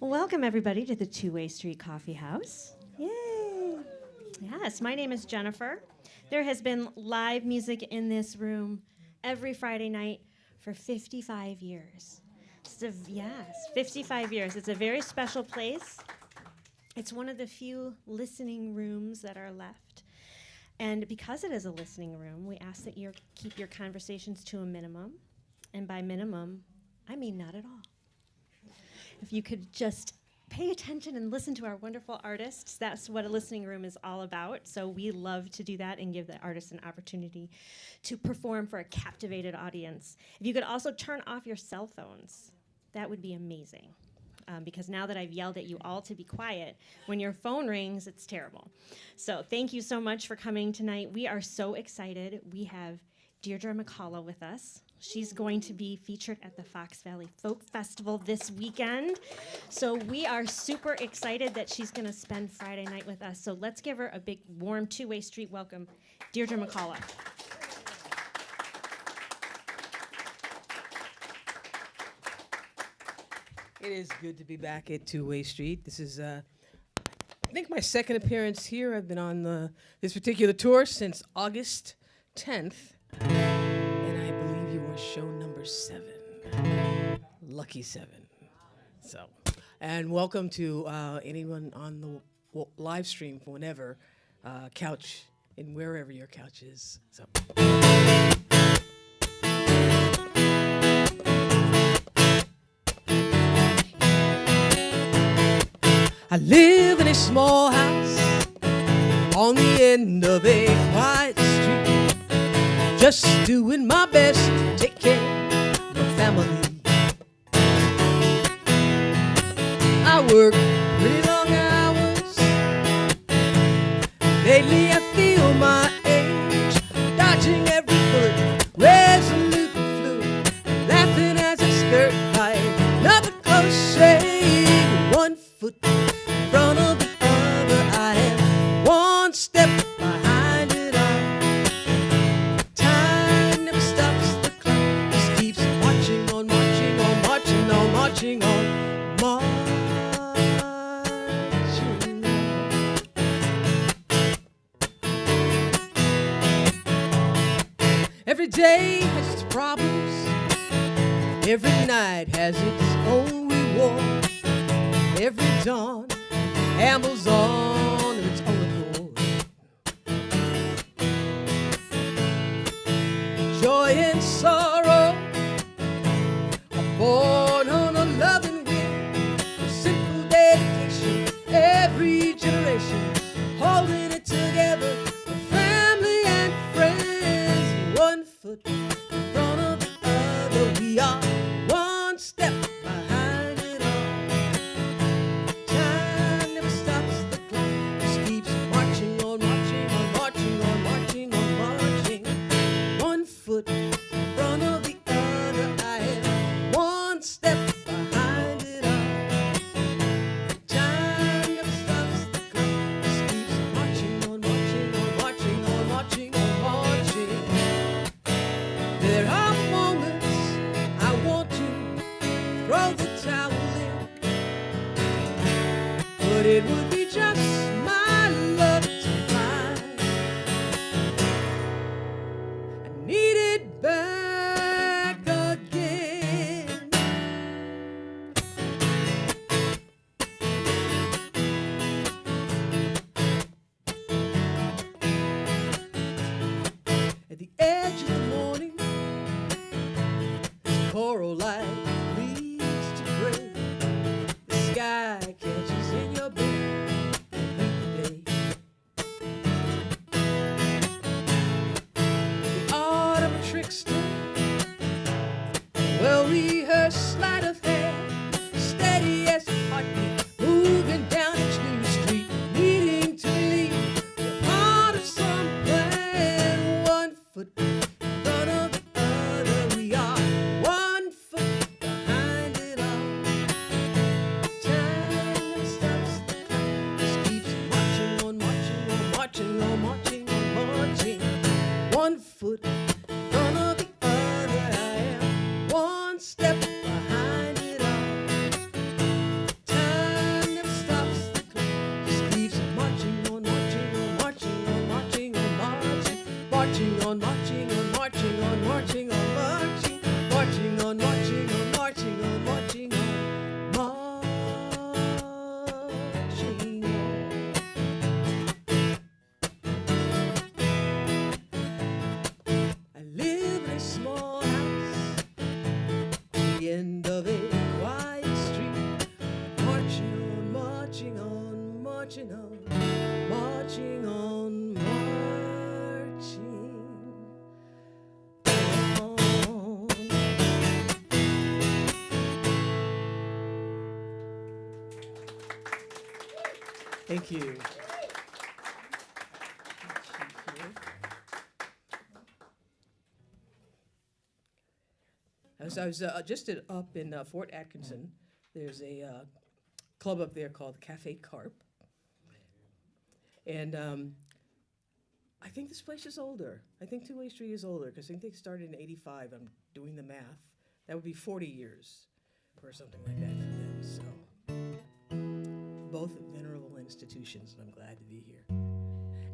Welcome, everybody, to the Two-Way Street Coffee House. Yay! Yes, my name is Jennifer. There has been live music in this room every Friday night for 55 years. Yes, 55 years. It's a very special place. It's one of the few listening rooms that are left. And because it is a listening room, we ask that you keep your conversations to a minimum. And by minimum, I mean not at all. If you could just pay attention and listen to our wonderful artists, that's what a listening room is all about. So we love to do that and give the artists an opportunity to perform for a captivated audience. If you could also turn off your cell phones, that would be amazing. Because now that I've yelled at you all to be quiet, when your phone rings, it's terrible. So thank you so much for coming tonight. We are so excited. We have Deidre McCalla with us. She's going to be featured at the Fox Valley Folk Festival this weekend. So we are super excited that she's going to spend Friday night with us. So let's give her a big, warm, two-way street welcome. Deidre McCalla. It is good to be back at Two-Way Street. This is, I think, my second appearance here. I've been on this particular tour since August 10th. And I believe you are show number 7. Lucky 7. So, and welcome to anyone on the live stream for whenever, couch, and wherever your couch is. So. I live in a small house on the end of a quiet street, just doing my best to take care of my family. I work pretty long hours. Lately I feel my age, dodging every bullet, resolute and fluid, laughing as I skirt by another close shave. 1 foot in front of the other, I am 1 step behind it all. Time never stops, the clock just keeps marching on, marching on, marching on, marching on, marching on. Every day has its problems, every night has its own reward. Every dawn ambles on in its own accord. Joy and sorrow are born on a loving wind, a simple dedication, every generation holding it together, for family and friends. 1 foot in front of the other, we are 1 step behind it all. Thank you. I was just up in Fort Atkinson. There's a club up there called Cafe Carp. And I think this place is older. I think Two-Way Street is older because I think they started in '85. I'm doing the math. That would be 40 years or something like that for them. So both venerable institutions, and I'm glad to be here.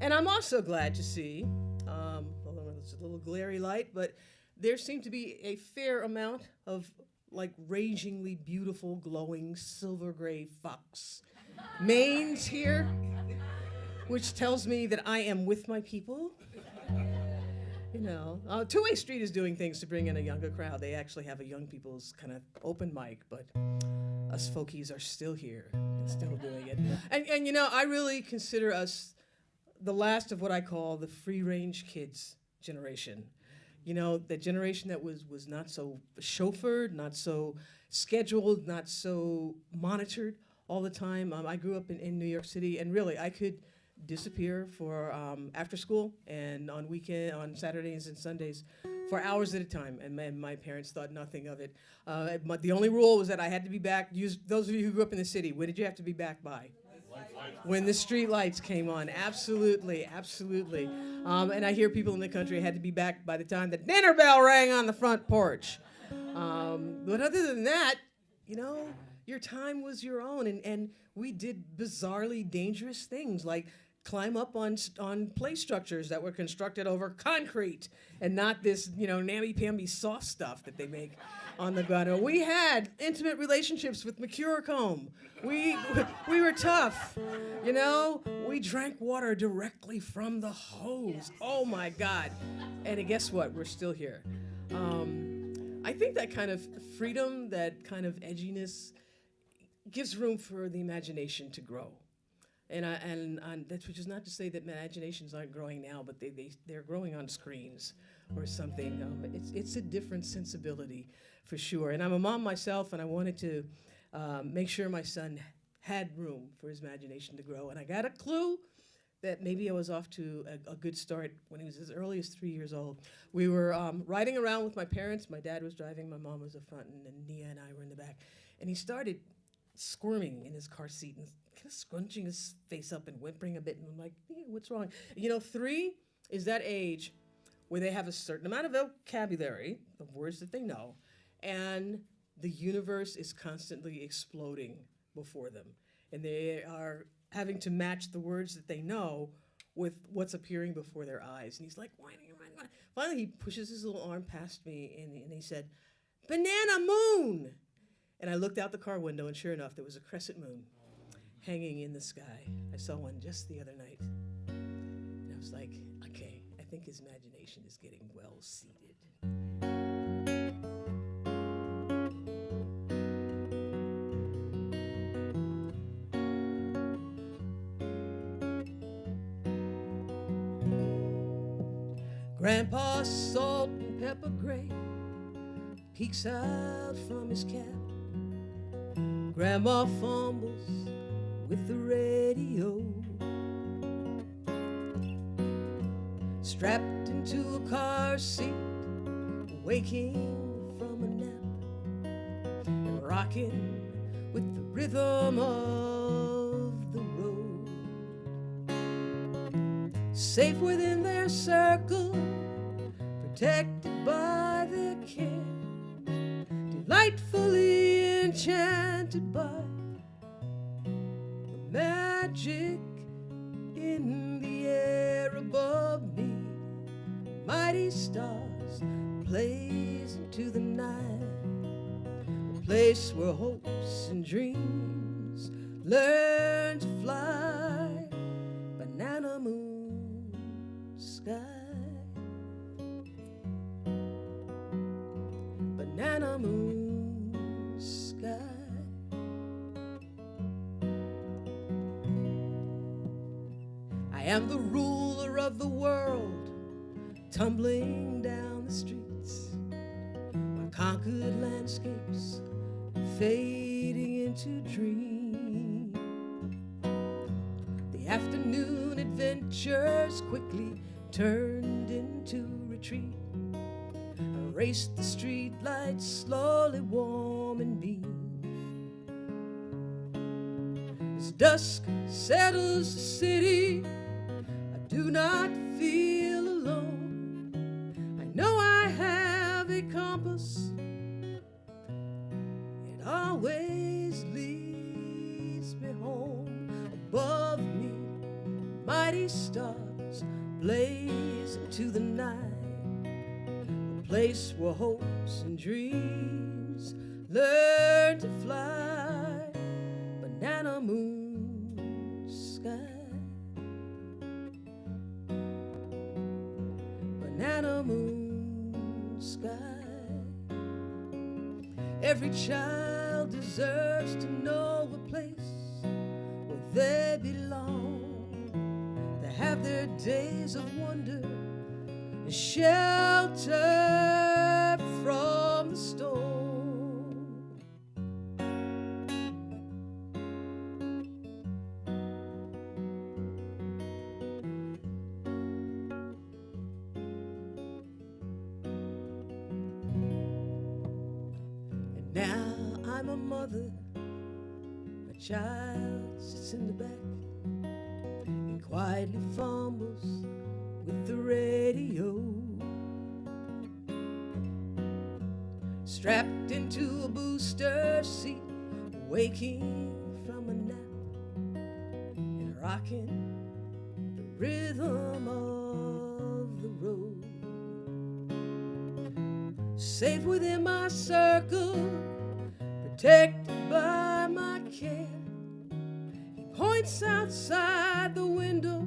And I'm also glad to see, although it's a little glary light, but there seemed to be a fair amount of like ragingly beautiful, glowing, silver gray fox manes here, which tells me that I am with my people. You know, Two-Way Street is doing things to bring in a younger crowd. They actually have a young people's kind of open mic, but us folkies are still here and still doing it. And you know, I really consider us the last of what I call the free-range kids generation. You know, the generation that was not so chauffeured, not so scheduled, not so monitored all the time. I grew up in New York City, and really, I could disappear for after school and on Saturdays and Sundays for hours at a time, and my parents thought nothing of it. The only rule was that I had to be back. Those of you who grew up in the city, when did you have to be back by? When the street lights came on. Absolutely, absolutely. And I hear people in the country had to be back by the time the dinner bell rang on the front porch. But other than that, you know, your time was your own, and we did bizarrely dangerous things like climb up on play structures that were constructed over concrete and not this, you know, namby-pamby soft stuff that they make on the ground. We had intimate relationships with Mercure Comb. We were tough, you know. We drank water directly from the hose. Oh my God! And guess what? We're still here. I think that kind of freedom, that kind of edginess, gives room for the imagination to grow. And that's which is not to say that imaginations aren't growing now, but they're growing on screens or something. It's a different sensibility for sure. And I'm a mom myself, and I wanted to make sure my son had room for his imagination to grow. And I got a clue that maybe I was off to a good start when he was as early as 3 years old. We were riding around with my parents. My dad was driving, my mom was up front, and Nia and I were in the back. And he started squirming in his car seat and kind of scrunching his face up and whimpering a bit. And I'm like, yeah, what's wrong? You know, 3 is that age where they have a certain amount of vocabulary of words that they know, and the universe is constantly exploding before them. And they are having to match the words that they know with what's appearing before their eyes. And he's like, whining. Finally, he pushes his little arm past me, and he said, "Banana moon." And I looked out the car window, and sure enough, there was a crescent moon hanging in the sky. I saw one just the other night. And I was like, okay, I think his imagination is getting well seated. Grandpa's salt and pepper gray peeks out from his cap. Grandma fumbles with the radio, strapped into a car seat, waking from a nap, and rocking with the rhythm of the road. Safe within their circle, protected by their care, delightfully enchanted by the magic in the air above me. Mighty stars blaze into the night, a place where hopes and dreams learn to fly. Banana moon sky, banana moon sky. I am the ruler of the world, tumbling down the streets, my conquered landscapes fading into dream. The afternoon adventures quickly turned into retreat. I raced the street lights slowly warming me. As dusk settles the city, I do not feel alone. I know I have a compass. It always leads me home. Above me, mighty stars blaze into the night. A place where hopes and dreams learn to fly. Banana moon sky. Banana moon sky. Every child deserves to know a place where they belong. They have their days of wonder, a shelter from the storm. And now I'm a mother, my child sits in the back and quietly fumbles with the radio. Strapped into a booster seat, waking from a nap and rocking the rhythm of the road. Safe within my circle, protected by my care. He points outside the window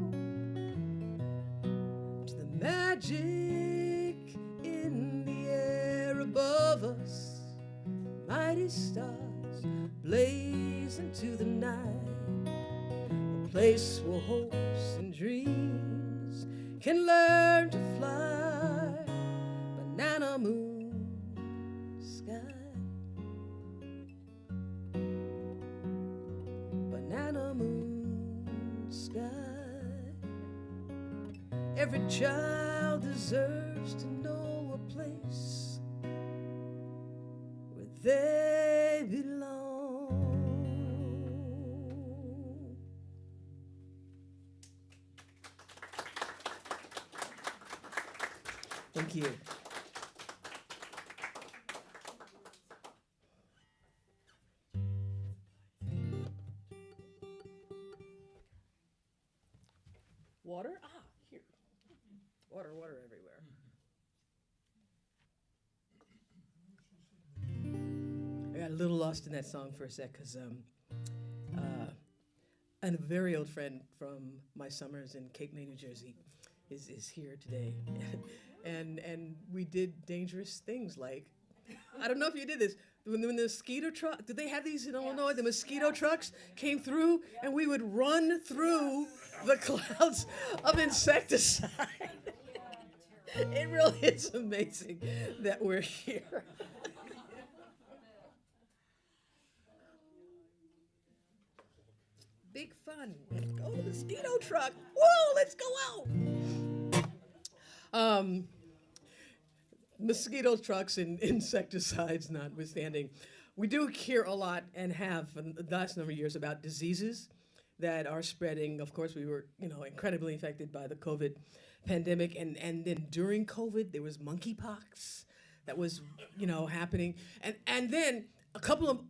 to the magic in the air above us. Mighty stars blaze into the night, a place where hopes and dreams can learn to fly. Banana moon sky. Banana moon sky. Every child deserves to know a place where they belong. Thank you. Water? Ah, here. Water everywhere. I got a little lost in that song for a sec because a very old friend from my summers in Cape May, New Jersey is here today. and we did dangerous things like, I don't know if you did this, when the mosquito truck, did they have these in Illinois? The mosquito trucks came through and we would run through the clouds of insecticide. It really is amazing that we're here. Big fun. Let's go to the mosquito truck. Whoa, let's go out. Mosquito trucks and insecticides notwithstanding, we do hear a lot and have for the last number of years about diseases that are spreading. Of course, we were, incredibly affected by the COVID pandemic, and then during COVID, there was monkeypox that was, happening, and then a couple of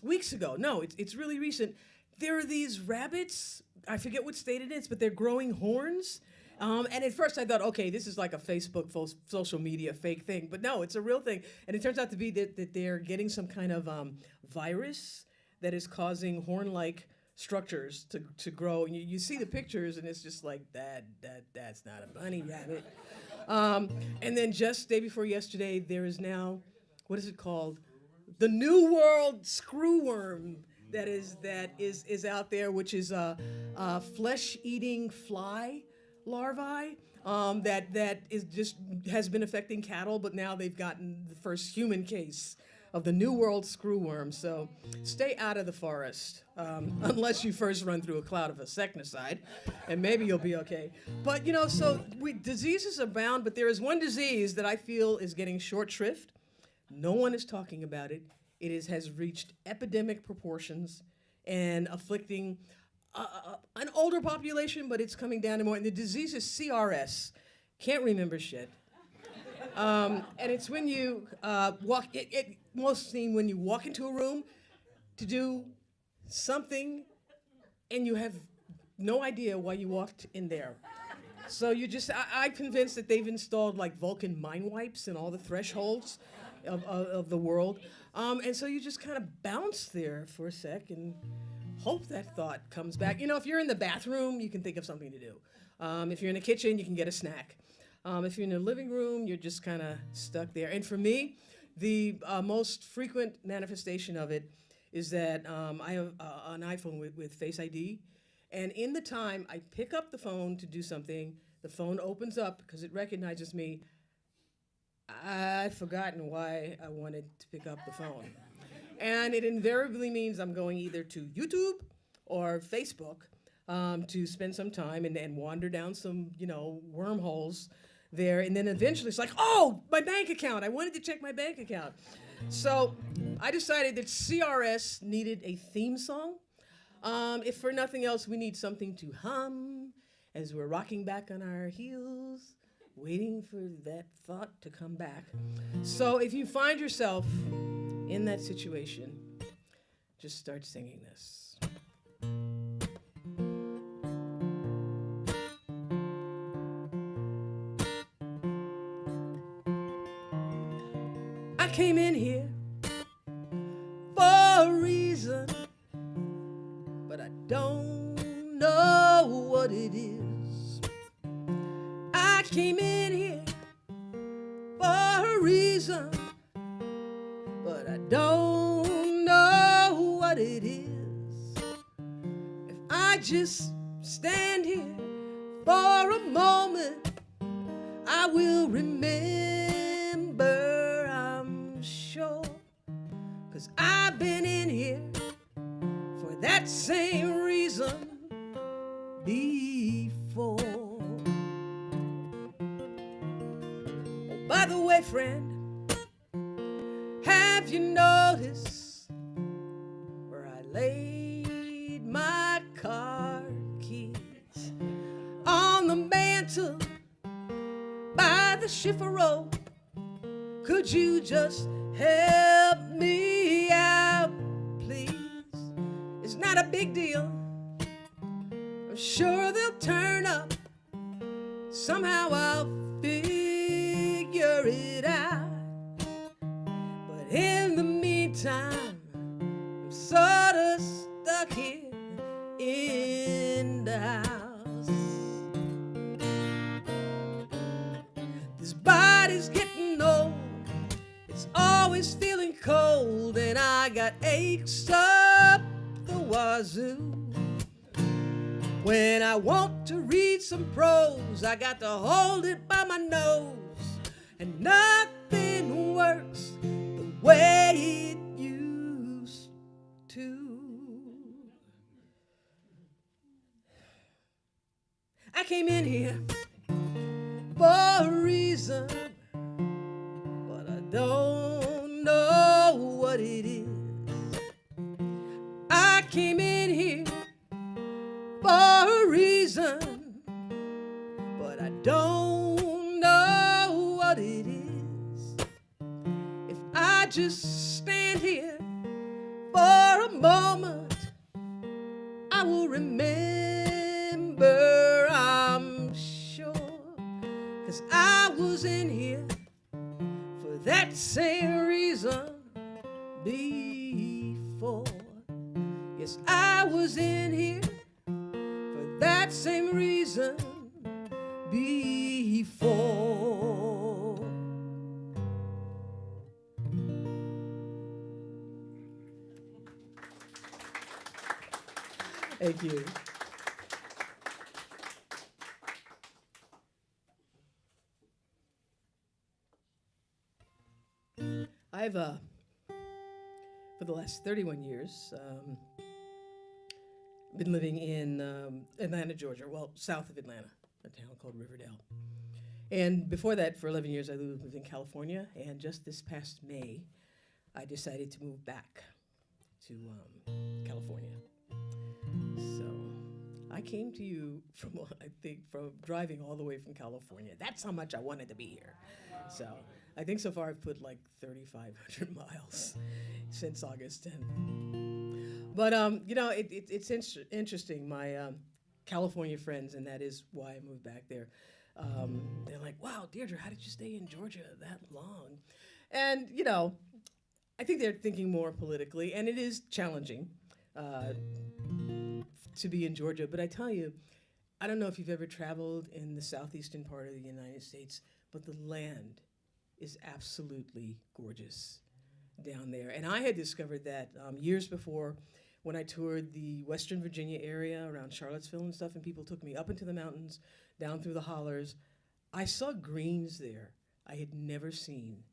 weeks ago, no, it's really recent. There are these rabbits. I forget what state it is, but they're growing horns. And at first I thought, okay, this is like a Facebook social media fake thing. But no, it's a real thing. And it turns out to be that they're getting some kind of virus that is causing horn-like structures to grow. And you see the pictures, and it's just like, that's not a bunny rabbit. And then just day before yesterday, there is now, what is it called? The New World screwworm that is out there, which is a flesh-eating fly larvae that is just has been affecting cattle, but now they've gotten the first human case of the New World screwworm, so stay out of the forest, unless you first run through a cloud of insecticide, and maybe you'll be okay. But so diseases abound, but there is one disease that I feel is getting short shrift. No one is talking about it. It has reached epidemic proportions and afflicting an older population, but it's coming down to more. And the disease is CRS. Can't remember shit. And it's when you walk, mostly when you walk into a room to do something and you have no idea why you walked in there. So I'm convinced that they've installed like Vulcan mind wipes in all the thresholds of the world. And so you just kind of bounce there for a sec and hope that thought comes back. If you're in the bathroom, you can think of something to do. If you're in the kitchen, you can get a snack. If you're in the living room, you're just kind of stuck there. And for me, the most frequent manifestation of it is that I have an iPhone with Face ID. And in the time I pick up the phone to do something, the phone opens up because it recognizes me. I've forgotten why I wanted to pick up the phone. And it invariably means I'm going either to YouTube or Facebook to spend some time and wander down some, wormholes there. And then eventually it's like, oh, my bank account. I wanted to check my bank account. So I decided that CRS needed a theme song. If for nothing else, we need something to hum as we're rocking back on our heels, waiting for that thought to come back. So if you find yourself in that situation, just start singing this. I came in here for a reason, but I don't know what it is. I came in here for a reason, but I don't know what it is. If I just stand here for a moment, I will remember, I'm sure, 'cause I've been in here for that same reason before. Oh, by the way, friend, have you noticed where I laid my car keys? On the mantle by the chiffaro. Could you just help me out, please? It's not a big deal. I'm sure they'll turn up. Somehow I'll figure it out. But in the meantime, I'm sort of stuck here in the house. This body's getting old. It's always feeling cold, and I got aches up the wazoo. When I want to read some prose, I got to hold it by my nose, and nothing works the way it used to. I came in here for a reason, but I don't know what it is. I came in here for a reason, but I don't know what it is. If I just stand here for a moment, I will remember, I'm sure, 'cause I was in here for that same reason before. Yes, I was in here for that same reason before. Thank you. I have for the last 31 years. Been living in Atlanta, Georgia, well, south of Atlanta, a town called Riverdale. And before that, for 11 years, I lived in California, and just this past May, I decided to move back to California. So I came to you from, I think, from driving all the way from California. That's how much I wanted to be here. So I think so far I've put like 3,500 miles since August 10th. But, it's interesting. My California friends, and that is why I moved back there, they're like, wow, Deidre, how did you stay in Georgia that long? And, I think they're thinking more politically, and it is challenging to be in Georgia. But I tell you, I don't know if you've ever traveled in the southeastern part of the United States, but the land is absolutely gorgeous down there. And I had discovered that years before when I toured the Western Virginia area around Charlottesville and stuff, and people took me up into the mountains, down through the hollers. I saw greens there I had never seen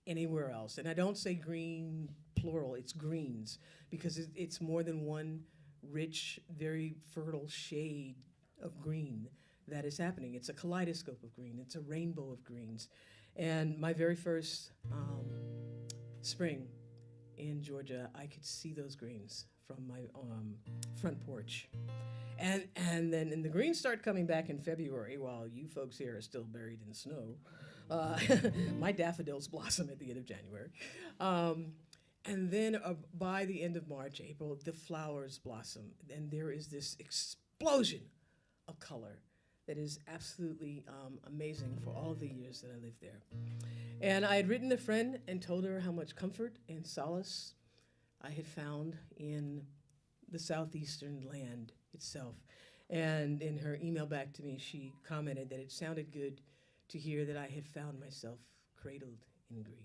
anywhere else. And I don't say green plural, it's greens, because it's more than one rich, very fertile shade of green that is happening. It's a kaleidoscope of green. It's a rainbow of greens. And my very first spring in Georgia, I could see those greens from my front porch. And then the greens start coming back in February while you folks here are still buried in snow. My daffodils blossom at the end of January. And then by the end of March, April, the flowers blossom. And there is this explosion of color that is absolutely amazing for all of the years that I lived there. And I had written a friend and told her how much comfort and solace I had found in the southeastern land itself. And in her email back to me, she commented that it sounded good to hear that I had found myself cradled in green.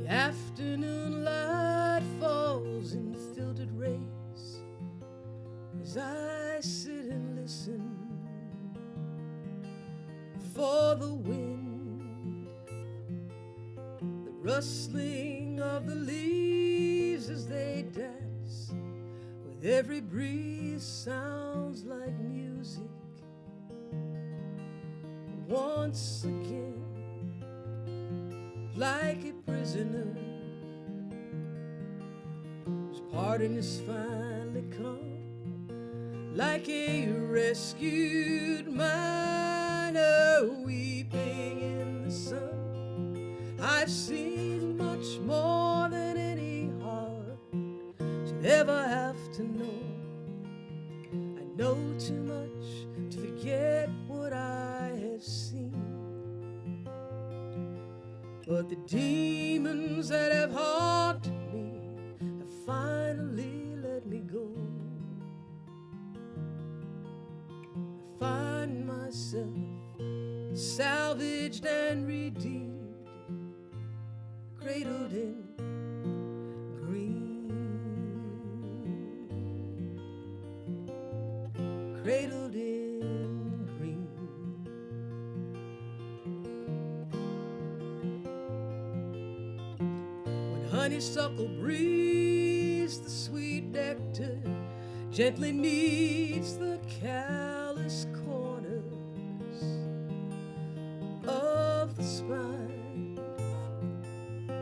The afternoon light falls in filtered rays as I sit and listen for the wind, the rustling of the leaves as they dance. With every breeze sounds like music. Once again, like a prisoner whose pardon is finally come, like a rescued miner weeping in the sun. I've seen much more than any heart should ever have to know. I know too much to forget what I have seen. But the demons that have haunted me have finally let me go. I find myself salvaged and redeemed, cradled in green, cradled in green. Honeysuckle breeze, the sweet nectar gently meets the callous corners of the spine,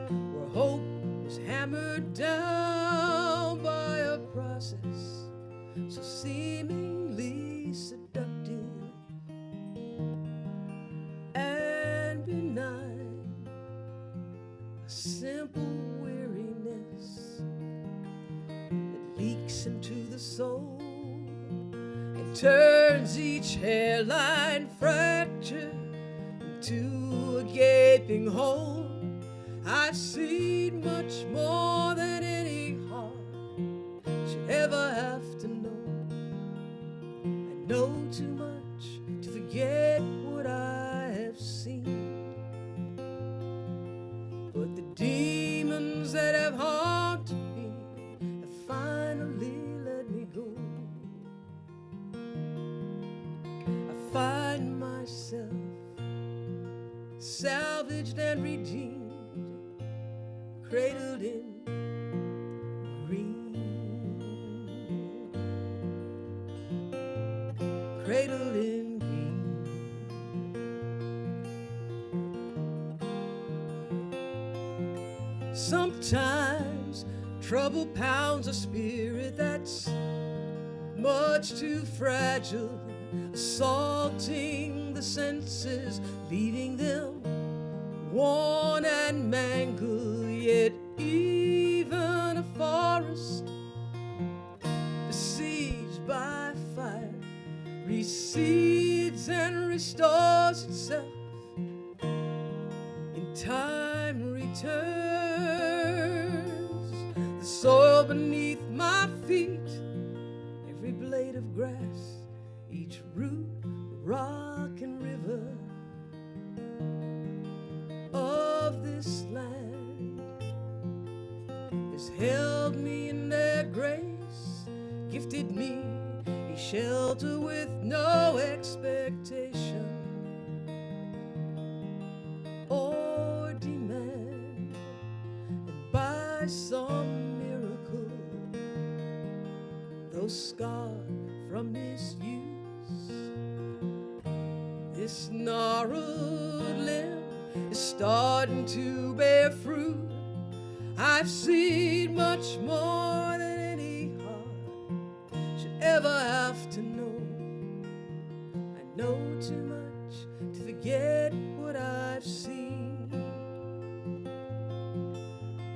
where hope was hammered down by a process so seemingly seductive and benign. A simple weariness that leaks into the soul and turns each hairline fracture into a gaping hole. I've seen much more than any heart should ever have to know. I know too much to forget what I have seen. salvaged and redeemed, cradled in green, cradled in green. Sometimes trouble pounds a spirit that's much too fragile, assaulting the senses, leaving them worn and mangled. Yet even a forest besieged by fire recedes and restores itself. In time returns the soil beneath my feet, every blade of grass, each root, rock and river of this land has held me in their grace, gifted me a shelter with no expectation or demand, and by some miracle, though scarred from misuse, this gnarled limb is starting to bear fruit. I've seen much more than any heart should ever have to know. I know too much to forget what I've seen,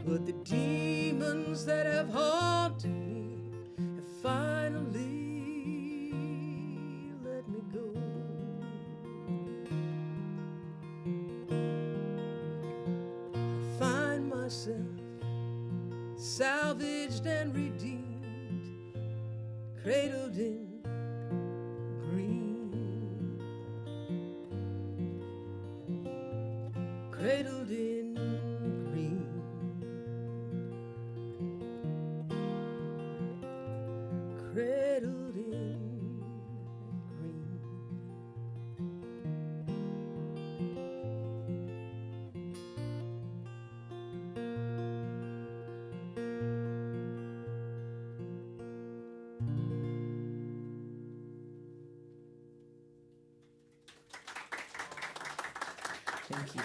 but the demons that have haunted me have finally let me go. I find myself salvaged and redeemed, cradled in green, cradled in green, cradled in green. Thank you.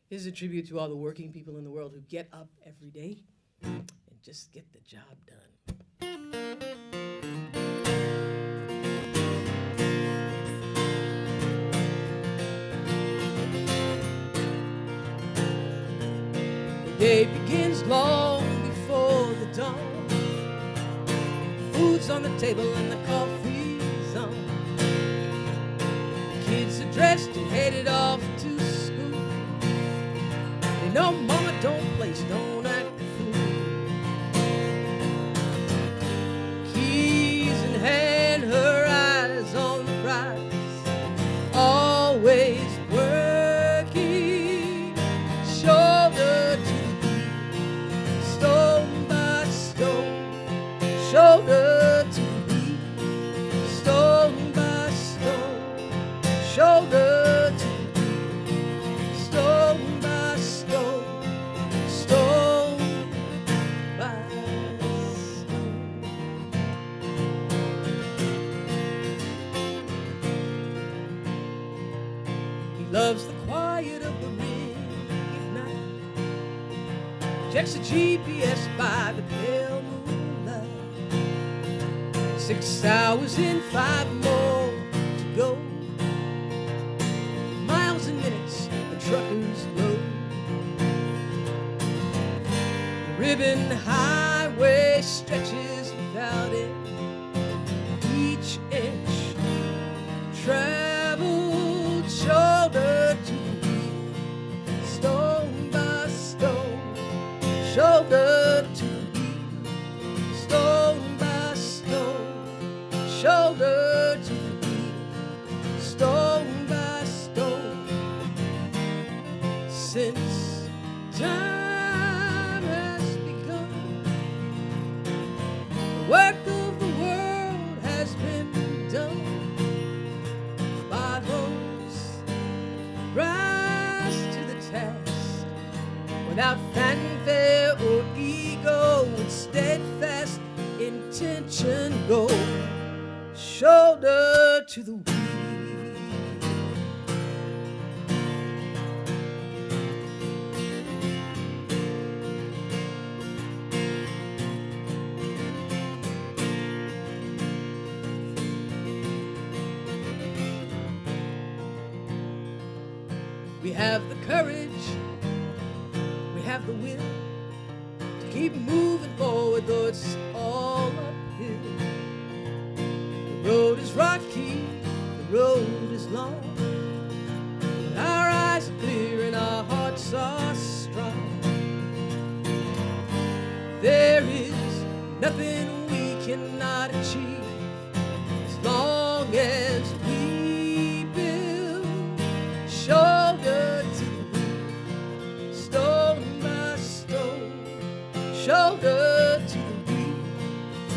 Here's a tribute to all the working people in the world who get up every day and just get the job done. The day begins long before the dawn. Food's on the table and the coffee's on. The kids are dressed and headed off to school. They know mama don't play, don't act the fool. Keys in hand, her eyes on the prize, always working, shoulder to beat, stone by stone, shoulder to beat, stone by stone, shoulder to beat, stone by stone, stone by stone. He loves the quiet of the ring at night, checks the GPS by the pale moonlight. 6 hours in, 5 more to go. Miles and minutes, the truckers load. The ribbon highway stretches without end. Each inch traveled shoulder to beat, stone by stone, shoulder to beat, stone by stone, shoulder to beat, stone by stone. Since time has begun, without fanfare or ego, with steadfast intention, go shoulder to the wheel. We have the courage, we have the will to keep moving forward, though it's all uphill. The road is rocky, the road is long, but our eyes are clear and our hearts are strong. There is nothing we cannot achieve as long as we build shoulder to the wheel, stone by stone, shoulder to the wheel,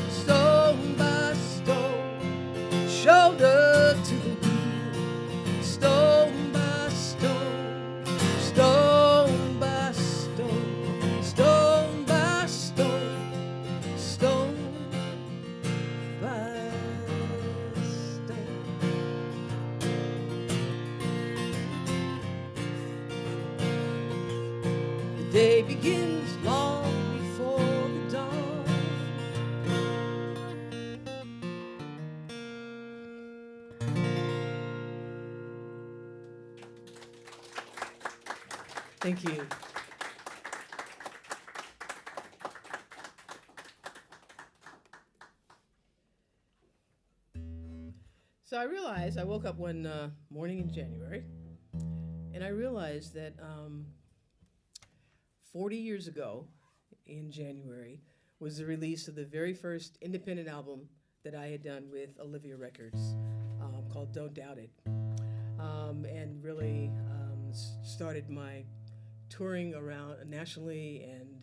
stone by stone, shoulder to the wheel, stone by stone, stone by stone, stone by stone, stone by stone. The day begins long before the dawn. Thank you. So I woke up one morning in January, and I realized that 40 years ago in January was the release of the very first independent album that I had done with Olivia Records, called Don't Doubt It, and really started my touring around nationally and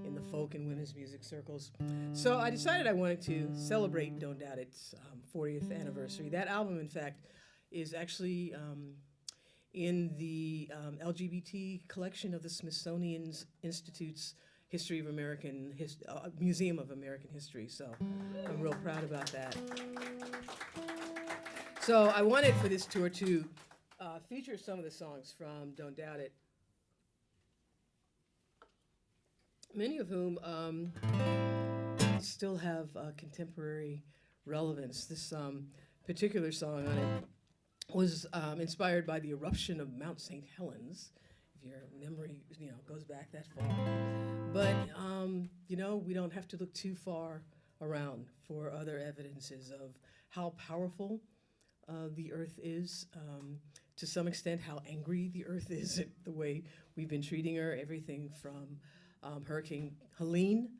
in the folk and women's music circles. So I decided I wanted to celebrate Don't Doubt It's 40th anniversary. That album, in fact, is actually in the LGBT collection of the Smithsonian Institute's Museum of American History. So I'm real proud about that. So I wanted for this tour to feature some of the songs from Don't Doubt It, many of whom still have contemporary relevance. This particular song on it was inspired by the eruption of Mount St. Helens, if your memory goes back that far. But we don't have to look too far around for other evidences of how powerful the earth is, to some extent how angry the earth is at the way we've been treating her. Everything from Hurricane Helene,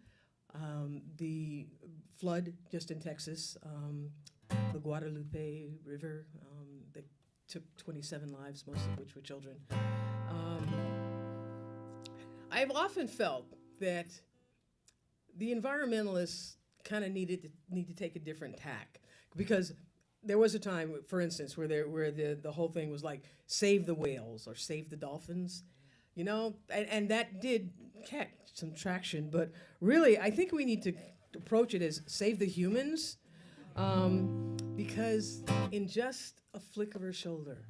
the flood just in Texas, the Guadalupe River that took 27 lives, most of which were children. I've often felt that the environmentalists kind of need to take a different tack, because there was a time, for instance, where the whole thing was like save the whales or save the dolphins, and that did catch some traction. But really, I think we need to approach it as save the humans, because in just a flick of her shoulder,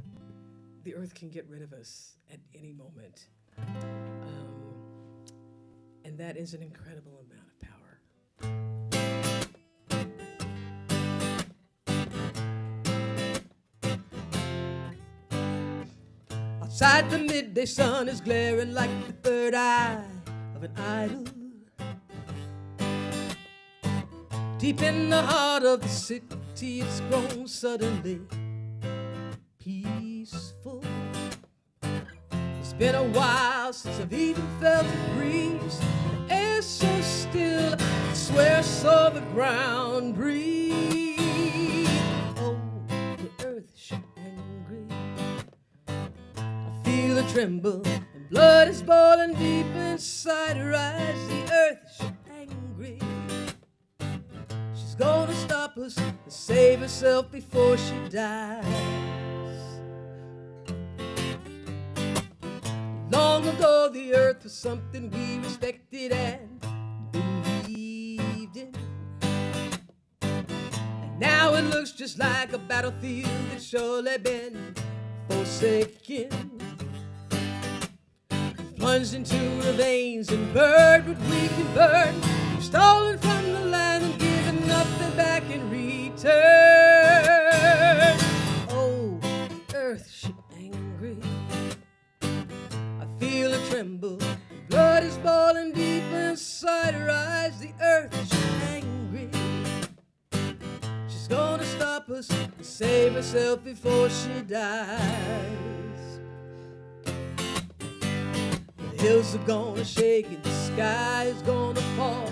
the earth can get rid of us at any moment. And that is an incredible amount of power. Outside, the midday sun is glaring like the third eye of an idol. Deep in the heart of the city, it's grown suddenly peaceful. It's been a while since I've even felt the breeze. The air's so still, I swear I saw the ground breathe. Oh, the earth is angry. I feel it tremble, and blood is boiling deep inside her eyes. The earth is angry. She's gonna stop us and save herself before she dies. Long ago the earth was something we respected and believed in. And now it looks just like a battlefield that's surely been forsaken. Plunged into the veins and burned what we can burn. We've stolen from the land and given nothing back in return. Oh, the earth is angry. I feel it tremble. Blood is boiling deep inside her eyes. The earth is angry. She's gonna stop us and save herself before she dies. The hills are gonna shake and the sky is gonna fall.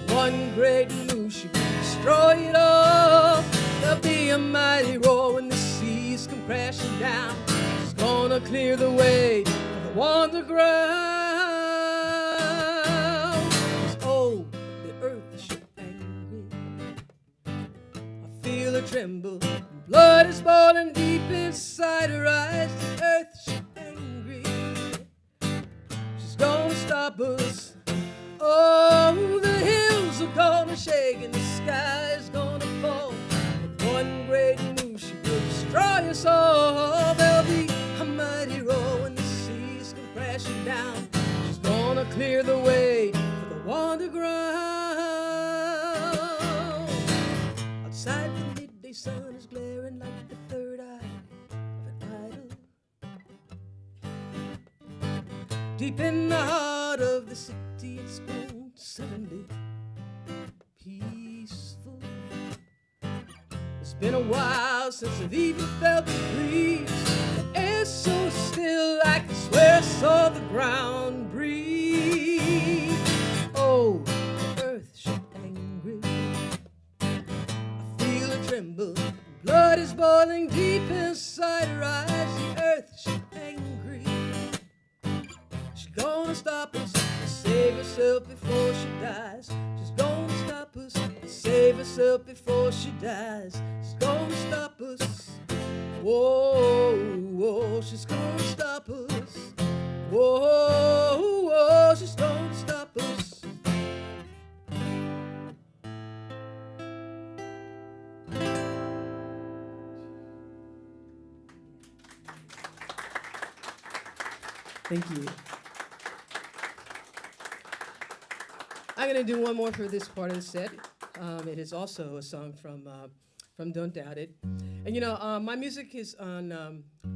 But one great move, she will destroy it all. There'll be a mighty roar when the seas come crashing down. She's gonna clear the way for the wander ground. 'Cause, oh, the earth is angry. I feel her tremble. Blood is boiling deep inside her eyes. The earth is angry. She's gonna stop us. Oh, the hills are gonna shake and the sky is gonna fall. With one great move, she will destroy us all. There'll be a mighty roar when the seas come crashing down. She's gonna clear the way for the wander ground. Outside, the midday sun is glaring like the third eye of an idol. Deep in the heart of the city, it's grown suddenly peaceful. It's been a while since I've even felt the breeze. The air's so still, I can swear I saw the ground breathe. Oh, the earth is angry. I feel it tremble. Blood is boiling deep inside her eyes. The earth is angry. She's gonna stop us and save herself before she dies. She's gonna stop us and save herself before she dies. She's gonna stop us. Whoa, whoa, she's gonna stop us. Whoa, whoa, she's gonna stop us. Thank you. I'm going to do one more for this part of the set. It is also a song from Don't Doubt It. And you know, my music is on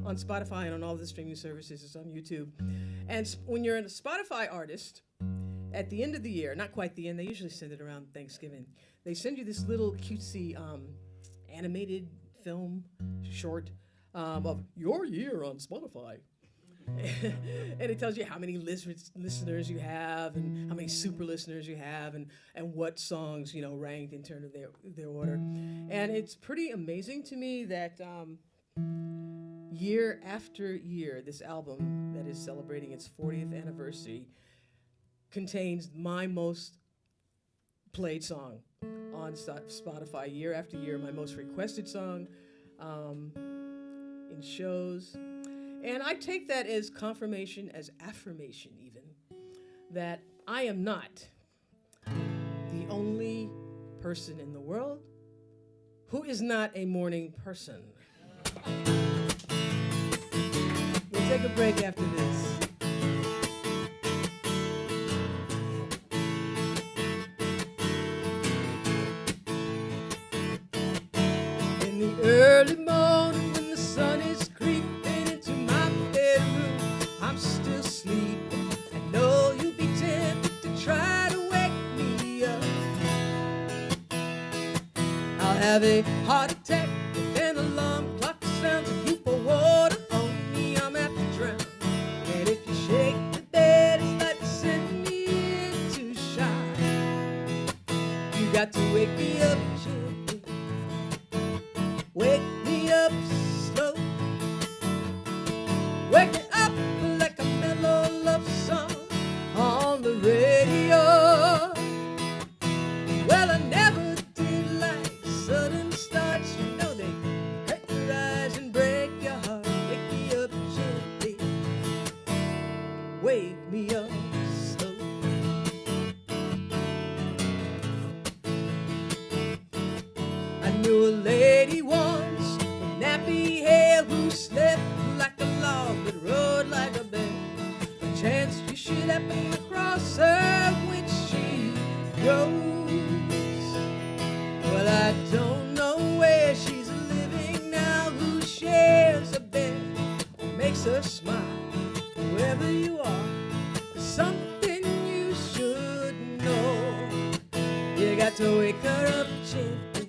Spotify and on all the streaming services. It's on YouTube. And when you're a Spotify artist, at the end of the year, not quite the end, they usually send it around Thanksgiving, they send you this little cutesy animated film short of your year on Spotify. And it tells you how many listeners you have and how many super listeners you have and what songs, you know, ranked in terms of their order. And it's pretty amazing to me that year after year, this album that is celebrating its 40th anniversary contains my most played song on Spotify year after year, my most requested song in shows. And I take that as confirmation, as affirmation even, that I am not the only person in the world who is not a morning person. We'll take a break after this. In the early morning when the sun is creeping into my bedroom, I'm still sleeping. I know you'll be tempted to try to wake me up. I'll have a heart attack if an alarm clock sounds and you pour water on me, I'm apt to drown. And if you shake the bed, it's like you send me into shock. You got to wake me up gently, wake me up slow, wake me up like a mellow love song on the radio. Well, I never did like sudden starts, you know a smile wherever you are. There's something you should know. You got to wake her up gently.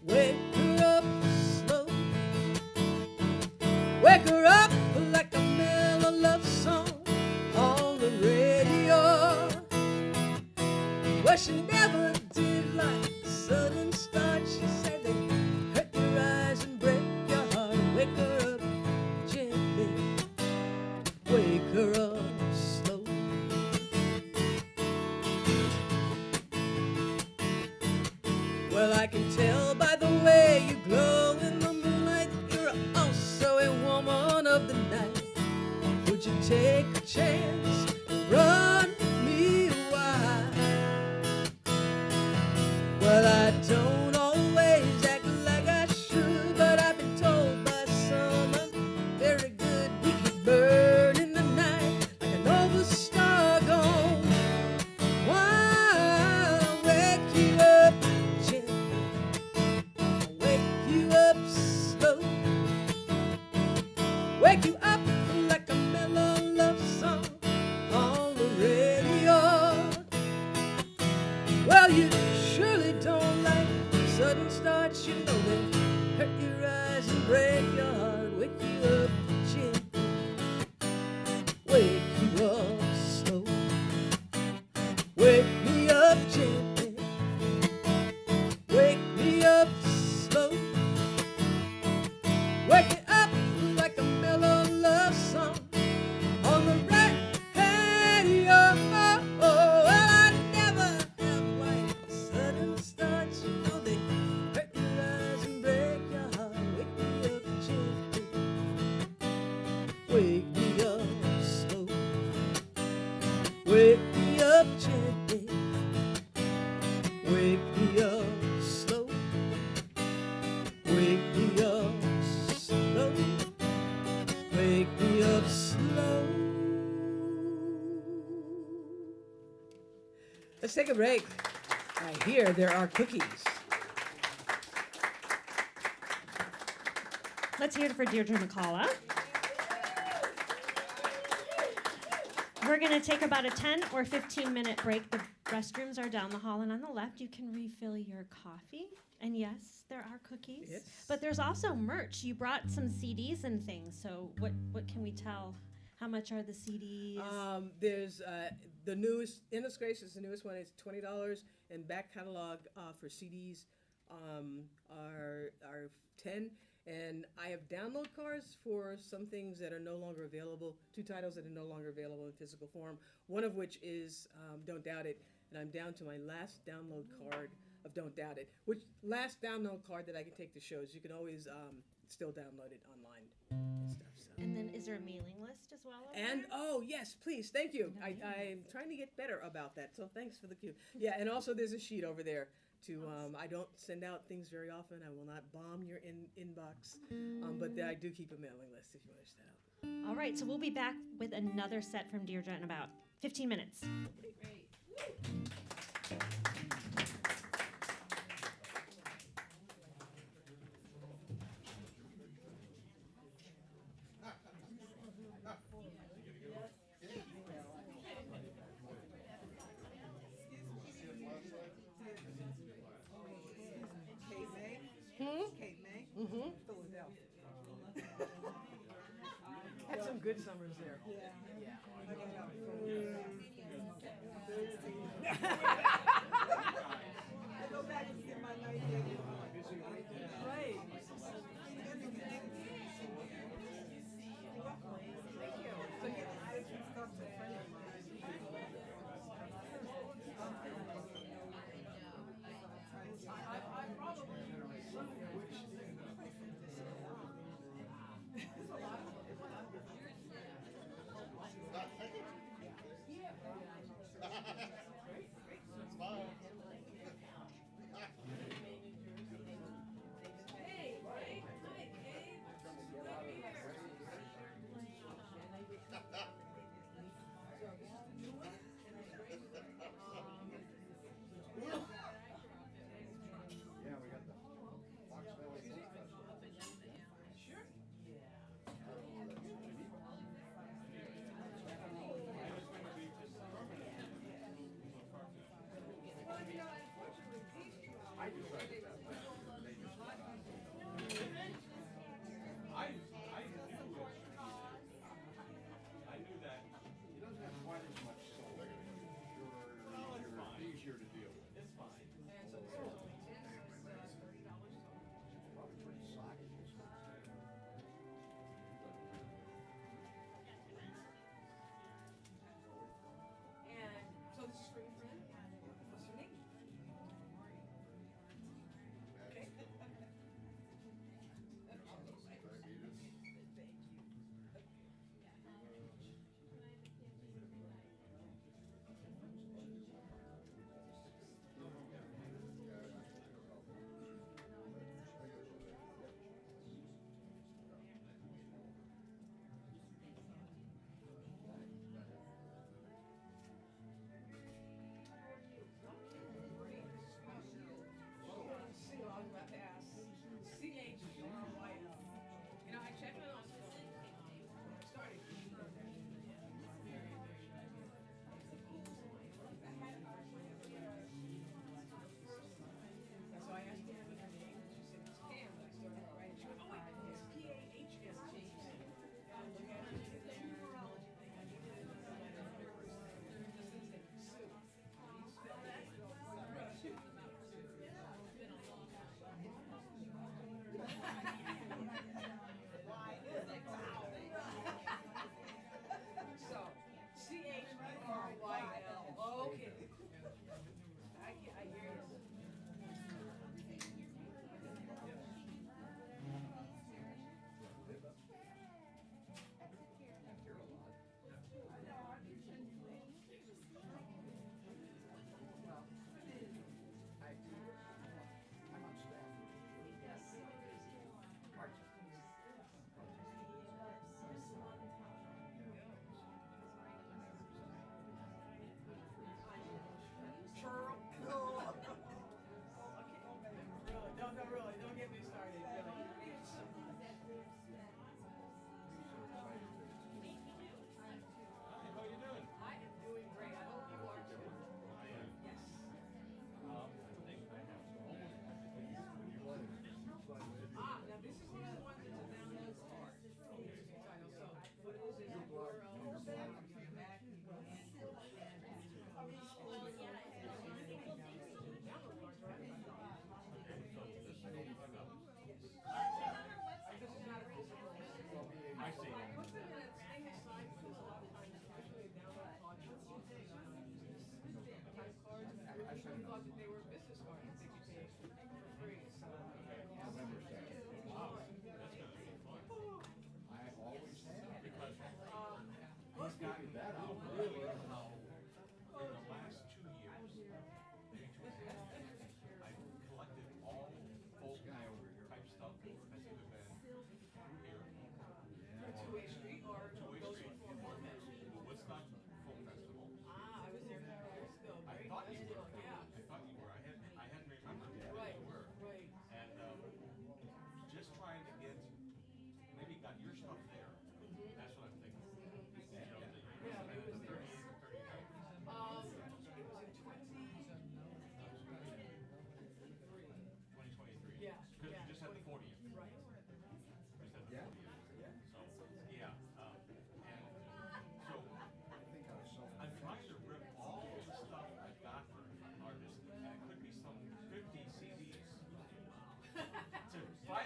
Wake her up slow. Wake her up like a mellow love song on the radio. Well, she never did like a sudden start. She said they hurt your eyes and break your heart. Wake her up gently. Wake her up slow. Well, I can tell by the way you glow in the moonlight that you're also a woman of the night. Would you take a chance and run me wild? Well, I don't always act like I should, but I've been told by someone very good we can burn in the night like an oval star gone wild. I'll wake you up gently. I'll wake you up slow. Wake you up like a mellow love song on the radio. Well, you surely don't like sudden starts. You know they hurt your eyes and break your heart. Wake you up gently. Wake you up slow. Wake me up gently. Wake me up slow. Wake me up like a mellow love song on the radio. Well, I never have like sudden starts. You know they hurt your eyes and break your heart. Wake me up gently. Wake me up slow. Wake me up gently. Wake me up slow. Wake me up slow. Wake me up slow. Let's take a break. I hear there are cookies. Let's hear it for Deidre McCalla. We're going to take about a 10 or 15-minute break. The restrooms are down the hall and on the left. You can refill your coffee. And yes, there are cookies. Yes. But there's also merch. You brought some CDs and things. So what can we tell? How much are the CDs? There's the newest, Endless Grace is the newest one. It's $20, and back catalog for CDs are 10. And I have download cards for some things that are no longer available, 2 titles that are no longer available in physical form, one of which is Don't Doubt It, and I'm down to my last download card of Don't Doubt It, which last download card that I can take to shows. You can always still download it online and stuff. So. And then is there a mailing list as well? And, oh, yes, please, thank you. I'm trying to get better about that, so thanks for the cue. Yeah, and also there's a sheet over there. I don't send out things very often. I will not bomb your inbox, but I do keep a mailing list if you wish that out. All right, so we'll be back with another set from Deirdre in about 15 minutes. Great. Cape May, Philadelphia. Had some good summers there. Yeah. I got out I go back and get my 98. Right. Thank you. So yeah, I just talked to a friend of mine.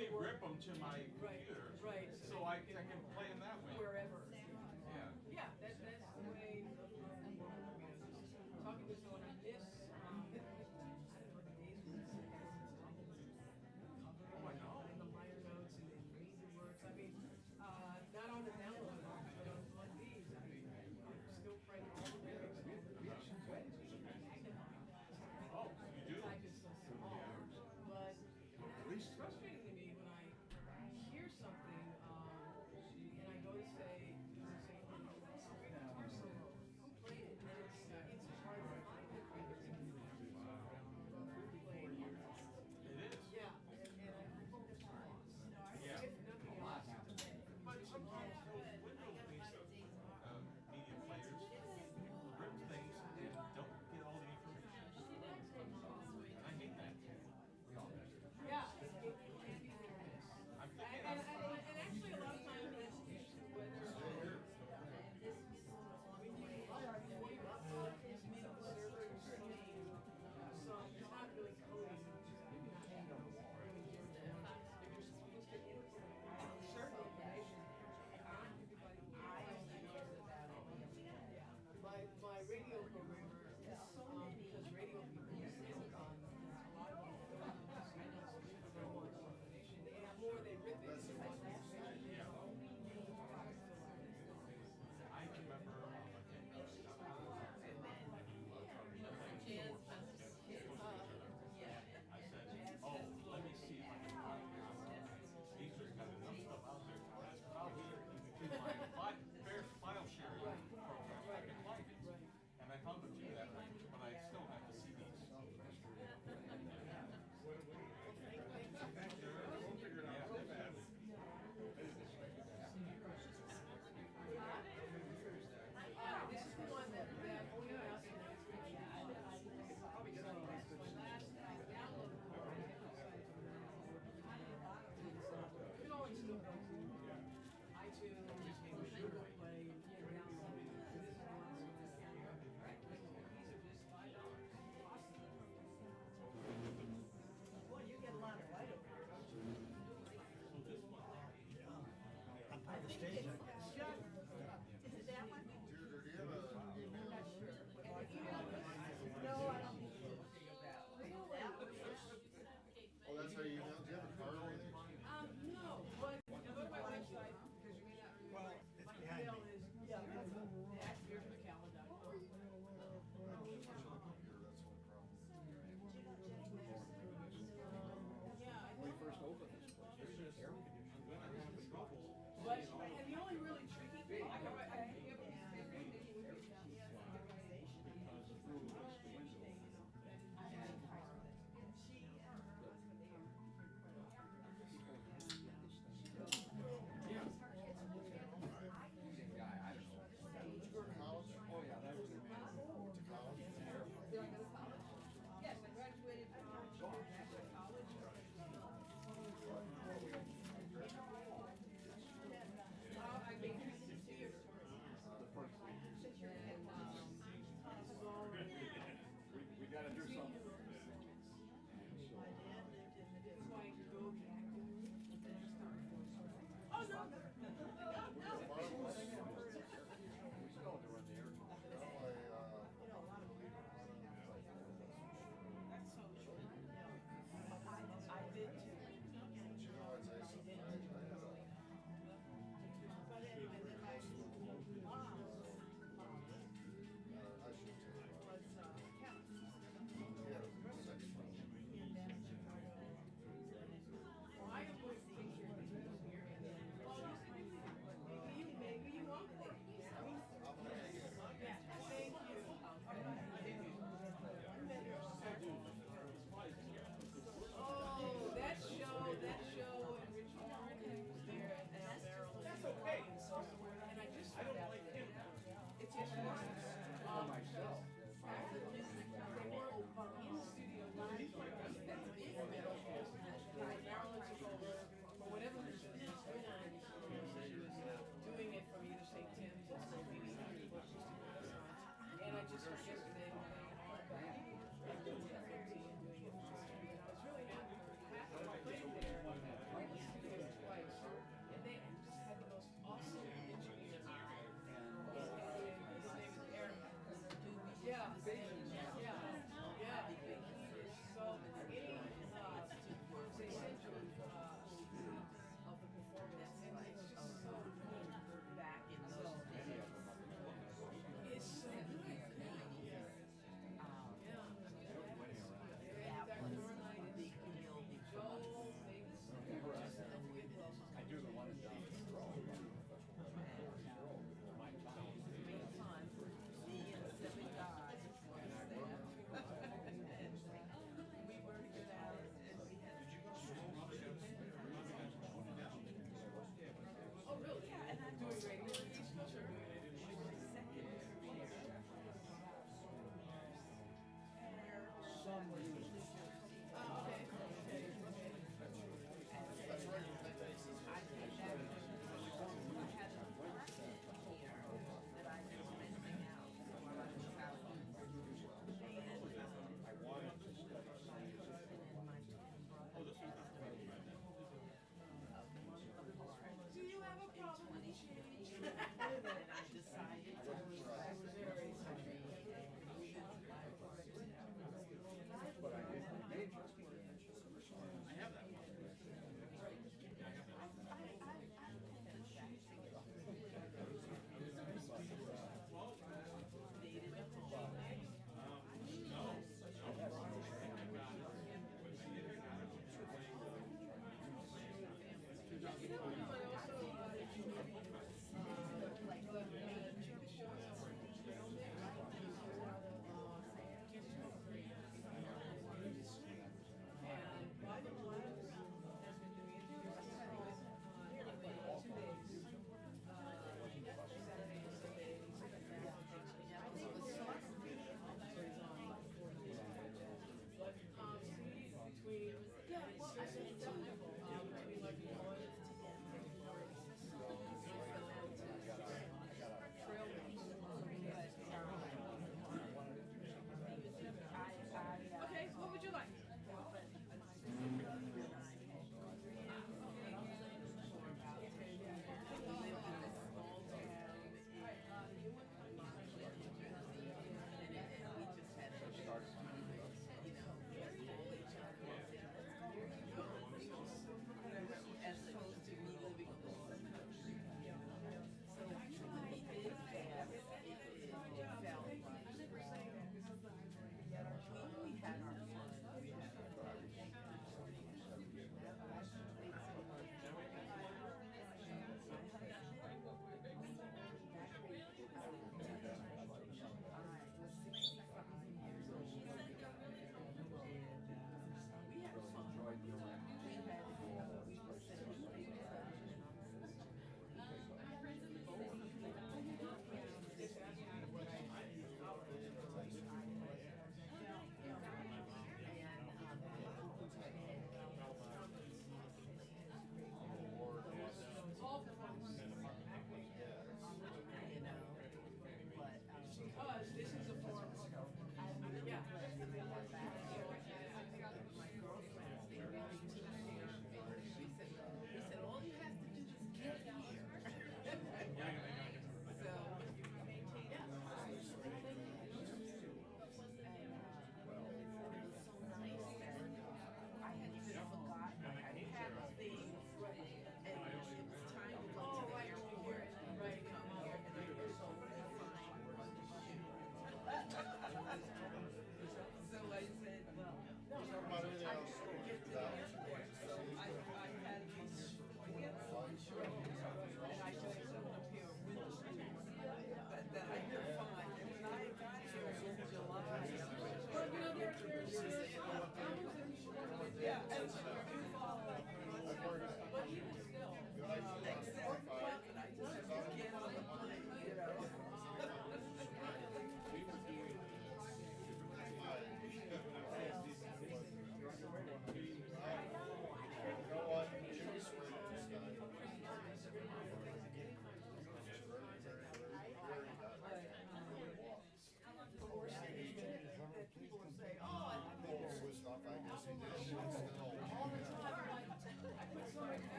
actually work rip them to my computer, right, so I can play them that way. wherever. Yeah. Yeah, that's the way. Talking to someone I miss. I don't know the days when it's Oh, I know. the minor notes and then read the words. I mean, not on the download box, but on these. I mean, I'm still writing all the lyrics. Oh, you do? Type is so small, but At least it's frustrating to me when I hear something.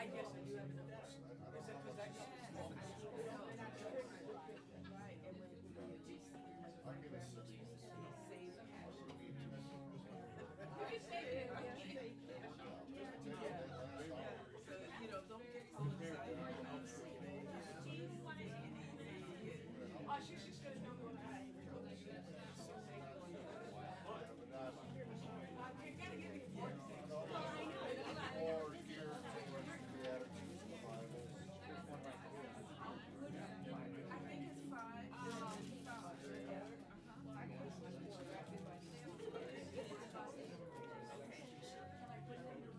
I guess I do have enough. Is that because that got me small? Right, and when don't get coincided. Oh, she's just gonna know what I. You gotta give me a part thing. I think it's 5.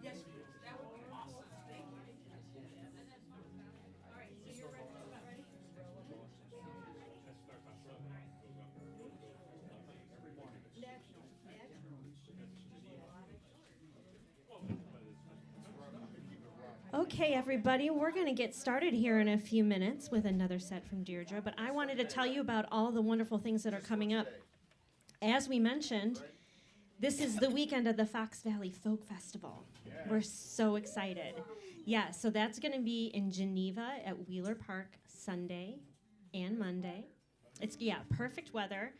Yes, that would be awesome. Thank you. All right, so you're ready? Okay, everybody, we're going to get started here in a few minutes with another set from Deirdre, but I wanted to tell you about all the wonderful things that are coming up. As we mentioned, this is the weekend of the Fox Valley Folk Festival. We're so excited. Yeah, so that's going to be in Geneva at Wheeler Park Sunday and Monday. It's, perfect weather.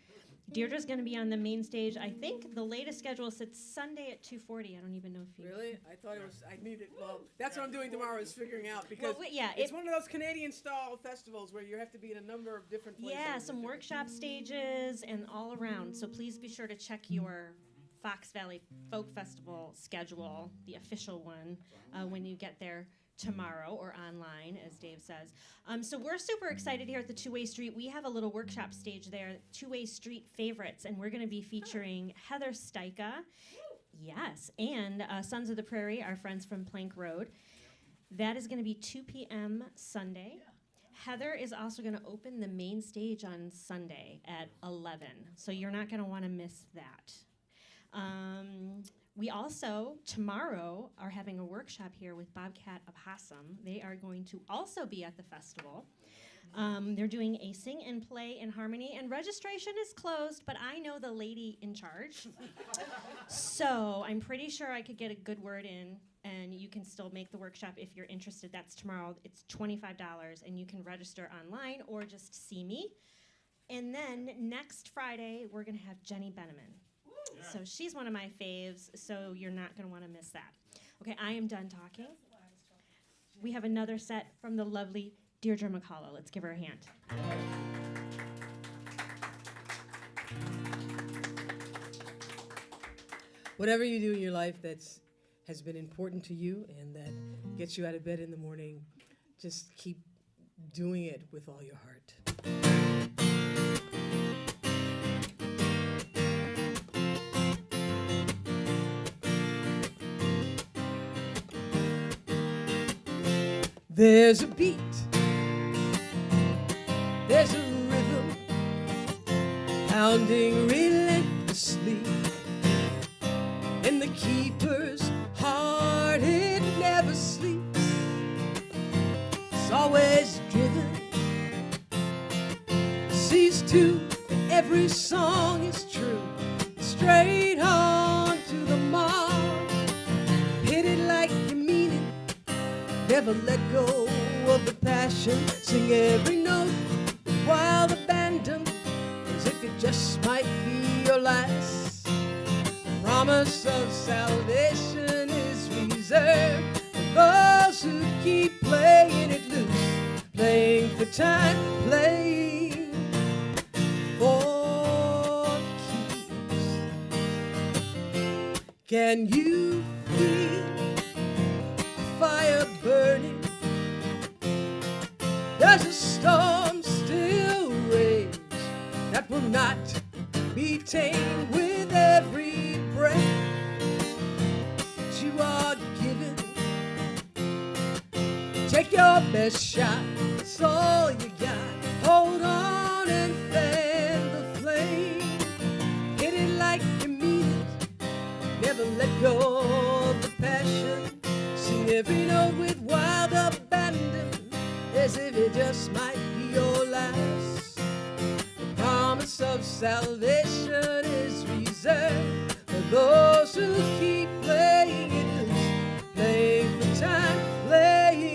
Deirdre's going to be on the main stage. I think the latest schedule says Sunday at 2:40. I don't even know if you... Really? I thought it was, I needed, well, that's what I'm doing tomorrow is figuring out because yeah, it's one of those Canadian-style festivals where you have to be in a number of different places. Yeah, some workshop stages and all around. So please be sure to check your Fox Valley Folk Festival schedule, the official one, when you get there tomorrow or online, as Dave says. So we're super excited here at the Two-Way Street. We have a little workshop stage there, Two-Way Street Favorites, and we're going to be featuring Heather Styka, yes, and Sons of the Prairie, our friends from Plank Road. That is going to be 2 p.m. Sunday. Heather is also going to open the main stage on Sunday at 11, so you're not going to want to miss that. We also, tomorrow, are having a workshop here with Bobcat of Hassam. They are going to also be at the festival. They're doing a sing and play in harmony, and registration is closed, but I know the lady in charge. So I'm pretty sure I could get a good word in, and you can still make the workshop if you're interested. That's tomorrow. It's $25, and you can register online or just see me. And then next Friday, we're going to have Jenny Beneman. So she's one of my faves, so you're not going to want to miss that. Okay, I am done talking. We have another set from the lovely Deidre McCalla. Let's give her a hand. Whatever you do in your life that's has been important to you and that gets you out of bed in the morning, just keep doing it with all your heart. There's a beat, there's a rhythm, pounding relentlessly in the keeper's heart. It never sleeps, it's always driven, sees to that every song is true, straight on to the mark. Hit it like you mean it, never let go of the passion. Sing every note with wild abandon, as if it just might be your last. The promise of salvation is reserved for those who keep playing it loose, playing for time, playing for keeps. Can you feel fire burning? There's a storm still rage that will not be tamed with every breath that you are given. Take your best shot, it's all you got. Hold on and fan the flame. Hit it like you mean it, never let go of the passion. Sing every note with wild abandon, as if it just might be your last. The promise of salvation is reserved for those who keep playing it loose, playing for time, playing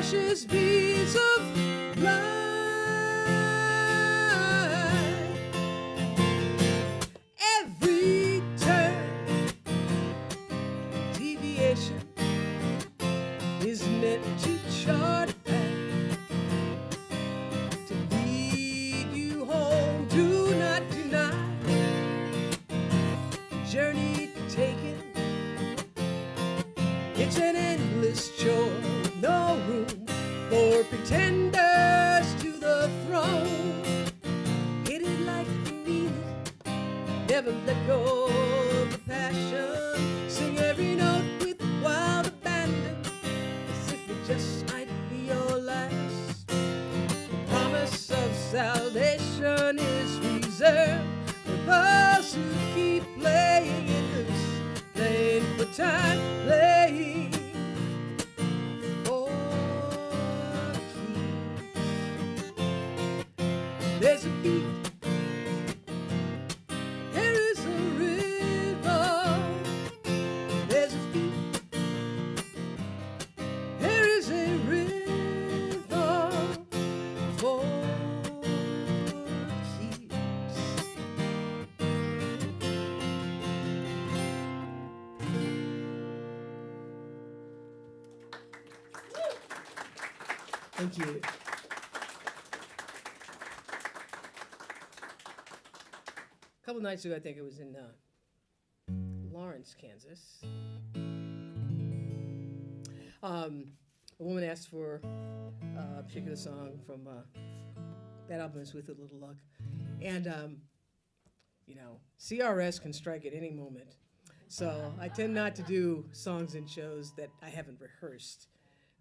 precious beads of light. Every turn, deviation is meant to chart a path to lead you home. Do not deny the journey taken. It's an endless chore with no room for pretenders to the throne. Hit it like you mean it, never let go of the passion. Sing every note with wild abandon, as if it just might be your last. The promise of salvation is reserved for those who keep playing it loose, playing for time, playing for keeps. There's a beat, there is a rhythm. There's a beat, there is a rhythm for keeps. Thank you. A couple nights ago, I think it was in Lawrence, Kansas. A woman asked for a particular song from that album is With a Little Luck. And, you know, CRS can strike at any moment. So I tend not to do songs in shows that I haven't rehearsed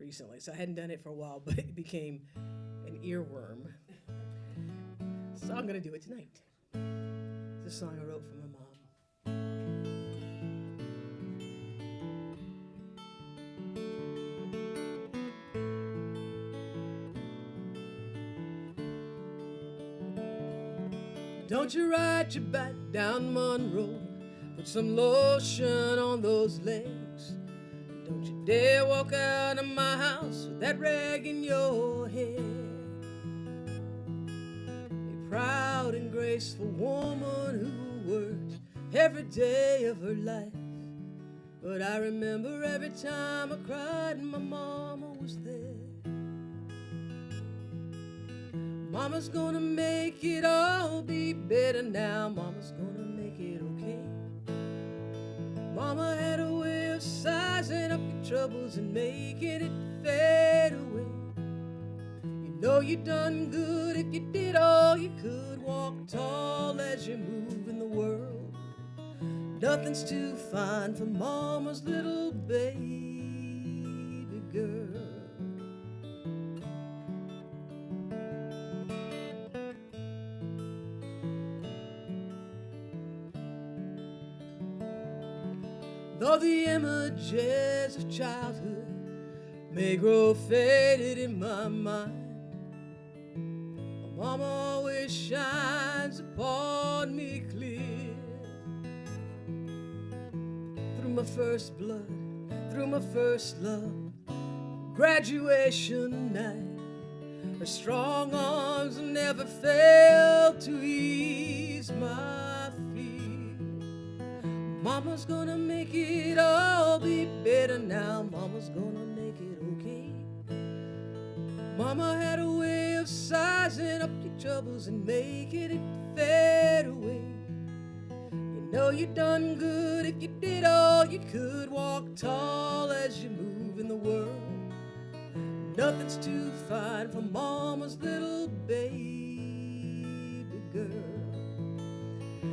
recently. So I hadn't done it for a while, but it became an earworm. So I'm going to do it tonight. It's a song I wrote for my mom. Don't you ride your bike down Monroe, put some lotion on those legs. Don't you dare walk out of my house with that rag in your hair. A proud and graceful woman who worked every day of her life. But I remember every time I cried and my mama was there. Mama's gonna make it all be better now. Mama's gonna make it okay. Mama had a way of sizing up your troubles and making it fade away. You know you done good if you did all you could. Walk tall as you move in the world. Nothing's too fine for Mama's little baby girl. Though the images of childhood may grow faded in my mind, my mama always shines upon me clear. Through my first blood, through my first love, graduation night, her strong arms never fail to ease my fear. Mama's gonna make it all be better now. Mama's gonna make it okay. Mama had a way of sizing up your troubles and making it fade away. You know you done good if you did all you could. Walk tall as you move in the world. Nothing's too fine for Mama's little baby girl.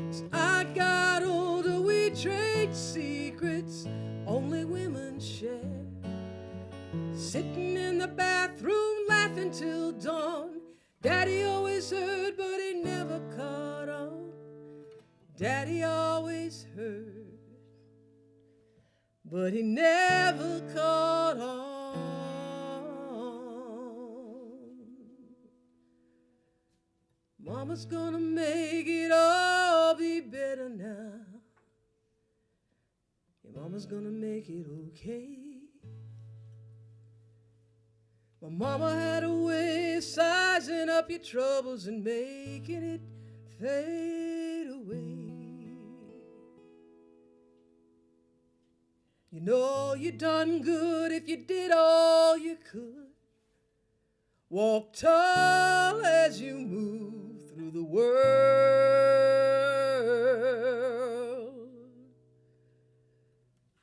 As I got older, we trade secrets only women share. Sitting in the bathroom laughing till dawn. Daddy always heard, but he never caught on. Daddy always heard, but he never caught on. Mama's gonna make it all be better now. Your mama's gonna make it okay. My mama had a way of sizing up your troubles and making it fade away. You know you done good if you did all you could. Walk tall as you move through the world.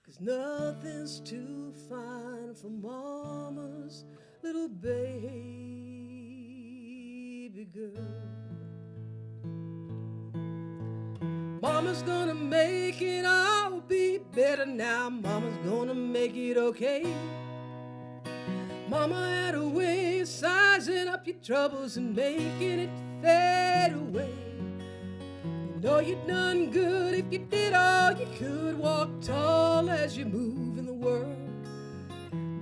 'Cause nothing's too fine for mama's little baby girl. Mama's gonna make it all be better now. Mama's gonna make it okay. Mama had a way of sizing up your troubles and making it fade away. You know you done good if you did all you could. Walk tall as you move in the world.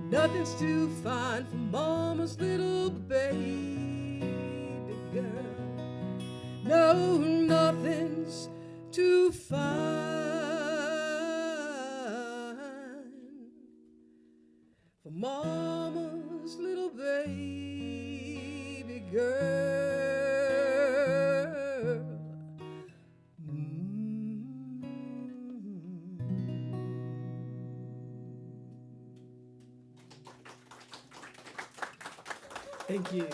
Nothing's too fine for mama's little baby girl. No, nothing's too fine for mama's little baby girl. Thank you.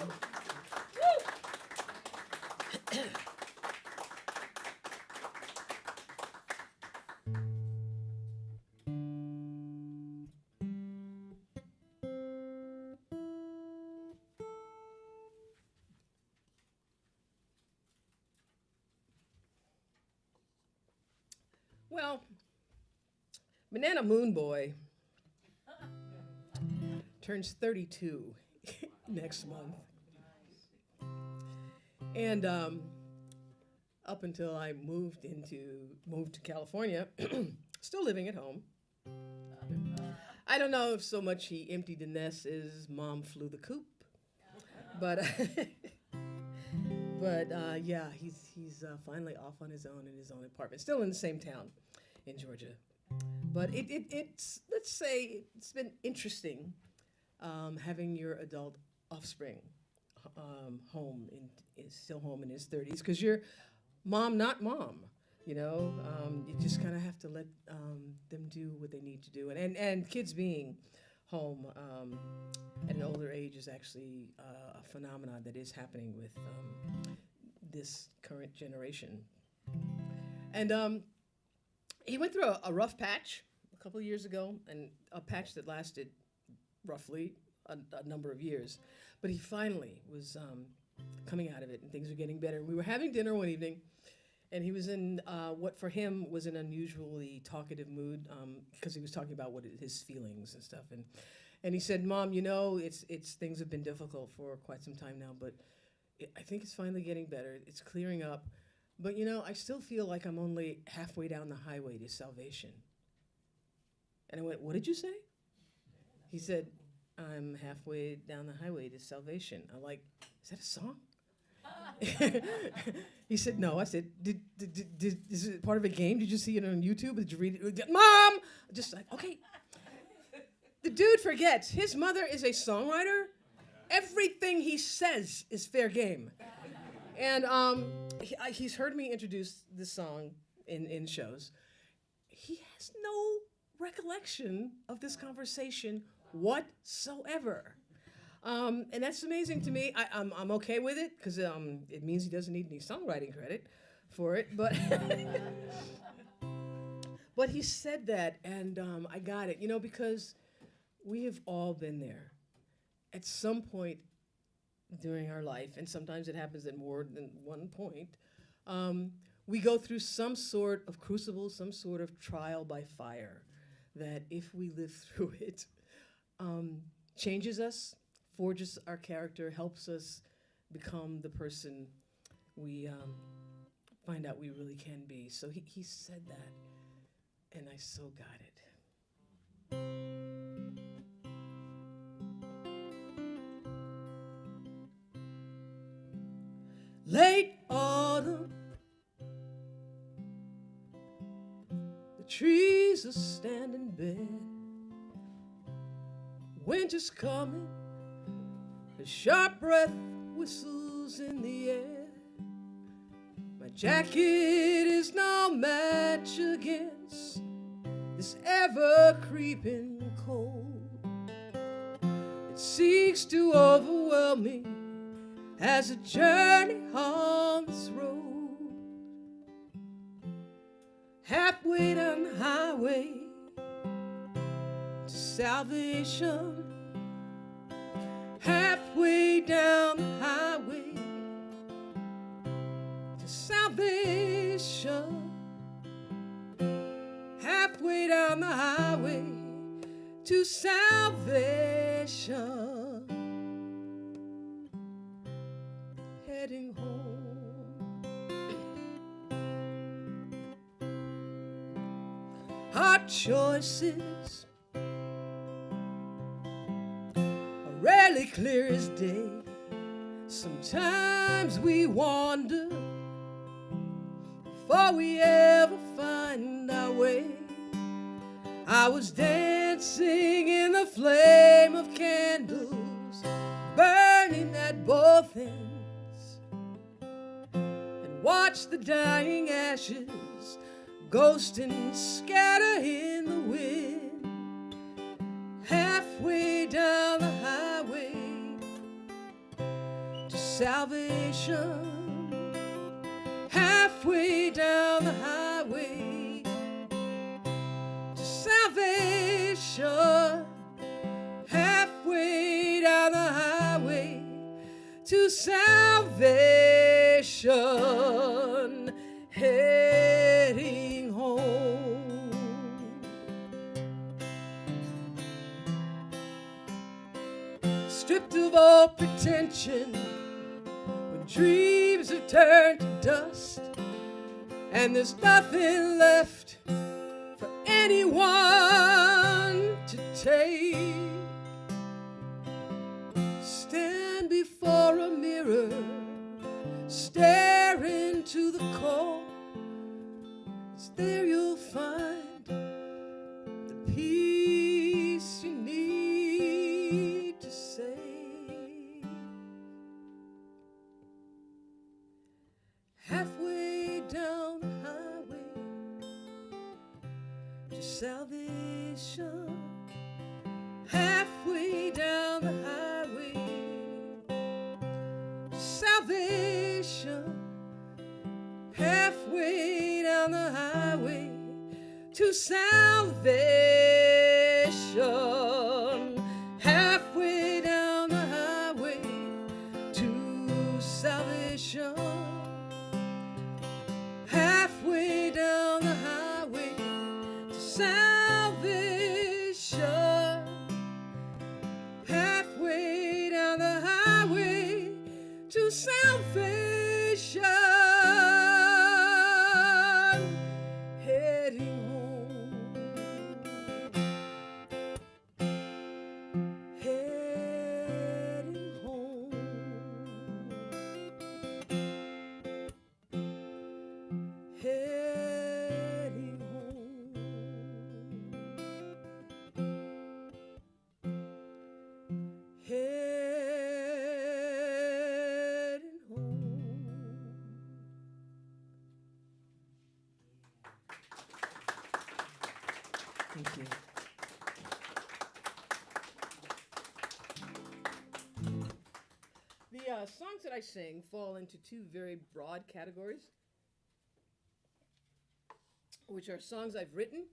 Well, Banana Moon Boy turns 32 next month. And up until I moved to California, still living at home. I don't know if so much he emptied the nest as mom flew the coop, but yeah, he's finally off on his own in his own apartment, still in the same town in Georgia. But it's let's say it's been interesting having your adult offspring still home in his 30s, because you're mom, not mom. You know, you just kind of have to let them do what they need to do. And kids being home at an older age is actually a phenomenon that is happening with this current generation. And he went through a rough patch a couple of years ago, and a patch that lasted roughly a number of years. But he finally was coming out of it, and things were getting better. We were having dinner one evening, and he was in what for him was an unusually talkative mood, because he was talking about his feelings and stuff. And he said, "Mom, you know, it's things have been difficult for quite some time now, but I think it's finally getting better. It's clearing up. But, you know, I still feel like I'm only halfway down the highway to salvation." And I went, "What did you say?" He said, "I'm halfway down the highway to salvation." I'm like, "Is that a song?" He said, "No." I said, "Did is it part of a game? Did you see it on YouTube? Did you read it?" "Mom!" Just like, okay. The dude forgets. His mother is a songwriter. Everything he says is fair game. And he's heard me introduce this song in shows. He has no recollection of this conversation whatsoever. And that's amazing to me. I'm okay with it, because it means he doesn't need any songwriting credit for it. But but he said that, and I got it. You know, because we have all been there at some point during our life, and sometimes it happens at more than one point. We go through some sort of crucible, some sort of trial by fire, that if we live through it, changes us, forges our character, helps us become the person we find out we really can be. So he said that, and I so got it. Late autumn, the trees are standing bare. Winter's coming, A sharp breath whistles in the air. My jacket is no match against this ever-creeping cold. It seeks to overwhelm me as I journey on this road. Halfway down the highway to salvation. Halfway down the highway to salvation. Halfway down the highway to salvation. Heading home. Hard choices are rarely clear as day. Sometimes we wander before we ever find our way. I was dancing in the flame of candles, burning at both ends, and watched the dying ashes ghost and scatter in the wind. Halfway down the highway to salvation. Halfway down the highway to salvation. Halfway down the highway to salvation. Heading home. Stripped of all pretension, when dreams have turned to dust, and there's nothing left for anyone to take. Stand before a mirror, stare into the core. It's there you'll find the peace you need to say. Halfway down the highway to salvation. Halfway down the highway to salvation. Halfway down the highway to salvation. Halfway down the highway to salvation. Halfway down the highway to salvation. Halfway down the highway to salvation. Heading home. Heading home. Heading home. Heading home. Thank you. The songs that I sing fall into two very broad categories, which are songs I've written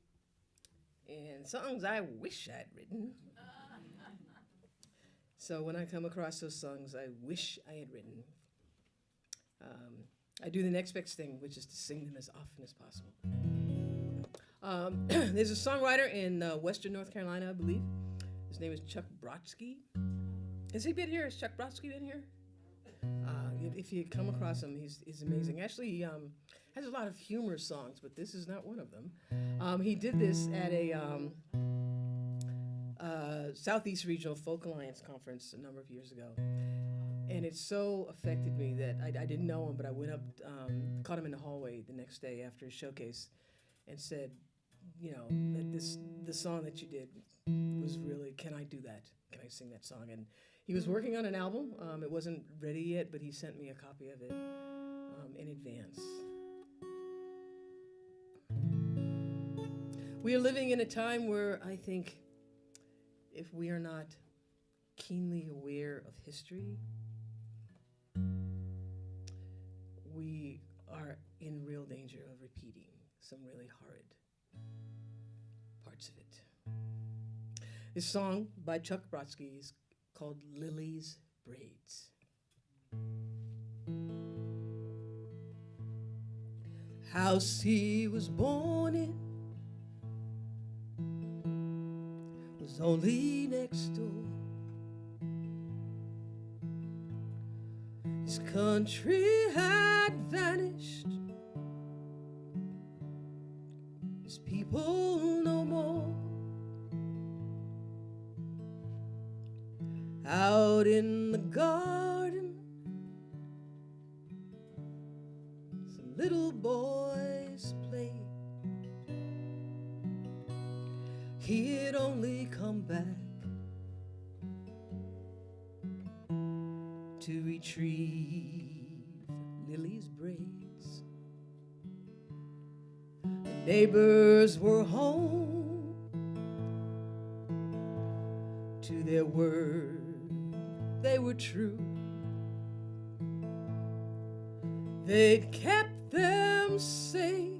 and songs I wish I'd written. So when I come across those songs I wish I had written, I do the next best thing, which is to sing them as often as possible. There's a songwriter in Western North Carolina, I believe. His name is Chuck Brodsky. Has he been here? Has Chuck Brodsky been here? If you come across him, he's amazing. Actually, he has a lot of humorous songs, but this is not one of them. He did this at a Southeast Regional Folk Alliance conference a number of years ago. And it so affected me that I didn't know him, but I went up, caught him in the hallway the next day after his showcase and said, you know, that the song that you did was really, can I do that? Can I sing that song? And he was working on an album. It wasn't ready yet, but he sent me a copy of it in advance. We are living in a time where I think if we are not keenly aware of history, we are in real danger of repeating some really horrid parts of it. This song by Chuck Brodsky is called Lily's Braids. House he was born in was only next door. His country had vanished, his people no more. Out in the garden, some little boys played. He had only come back to retrieve Lily's braids. The neighbors were home to their word, they were true. They'd kept them safe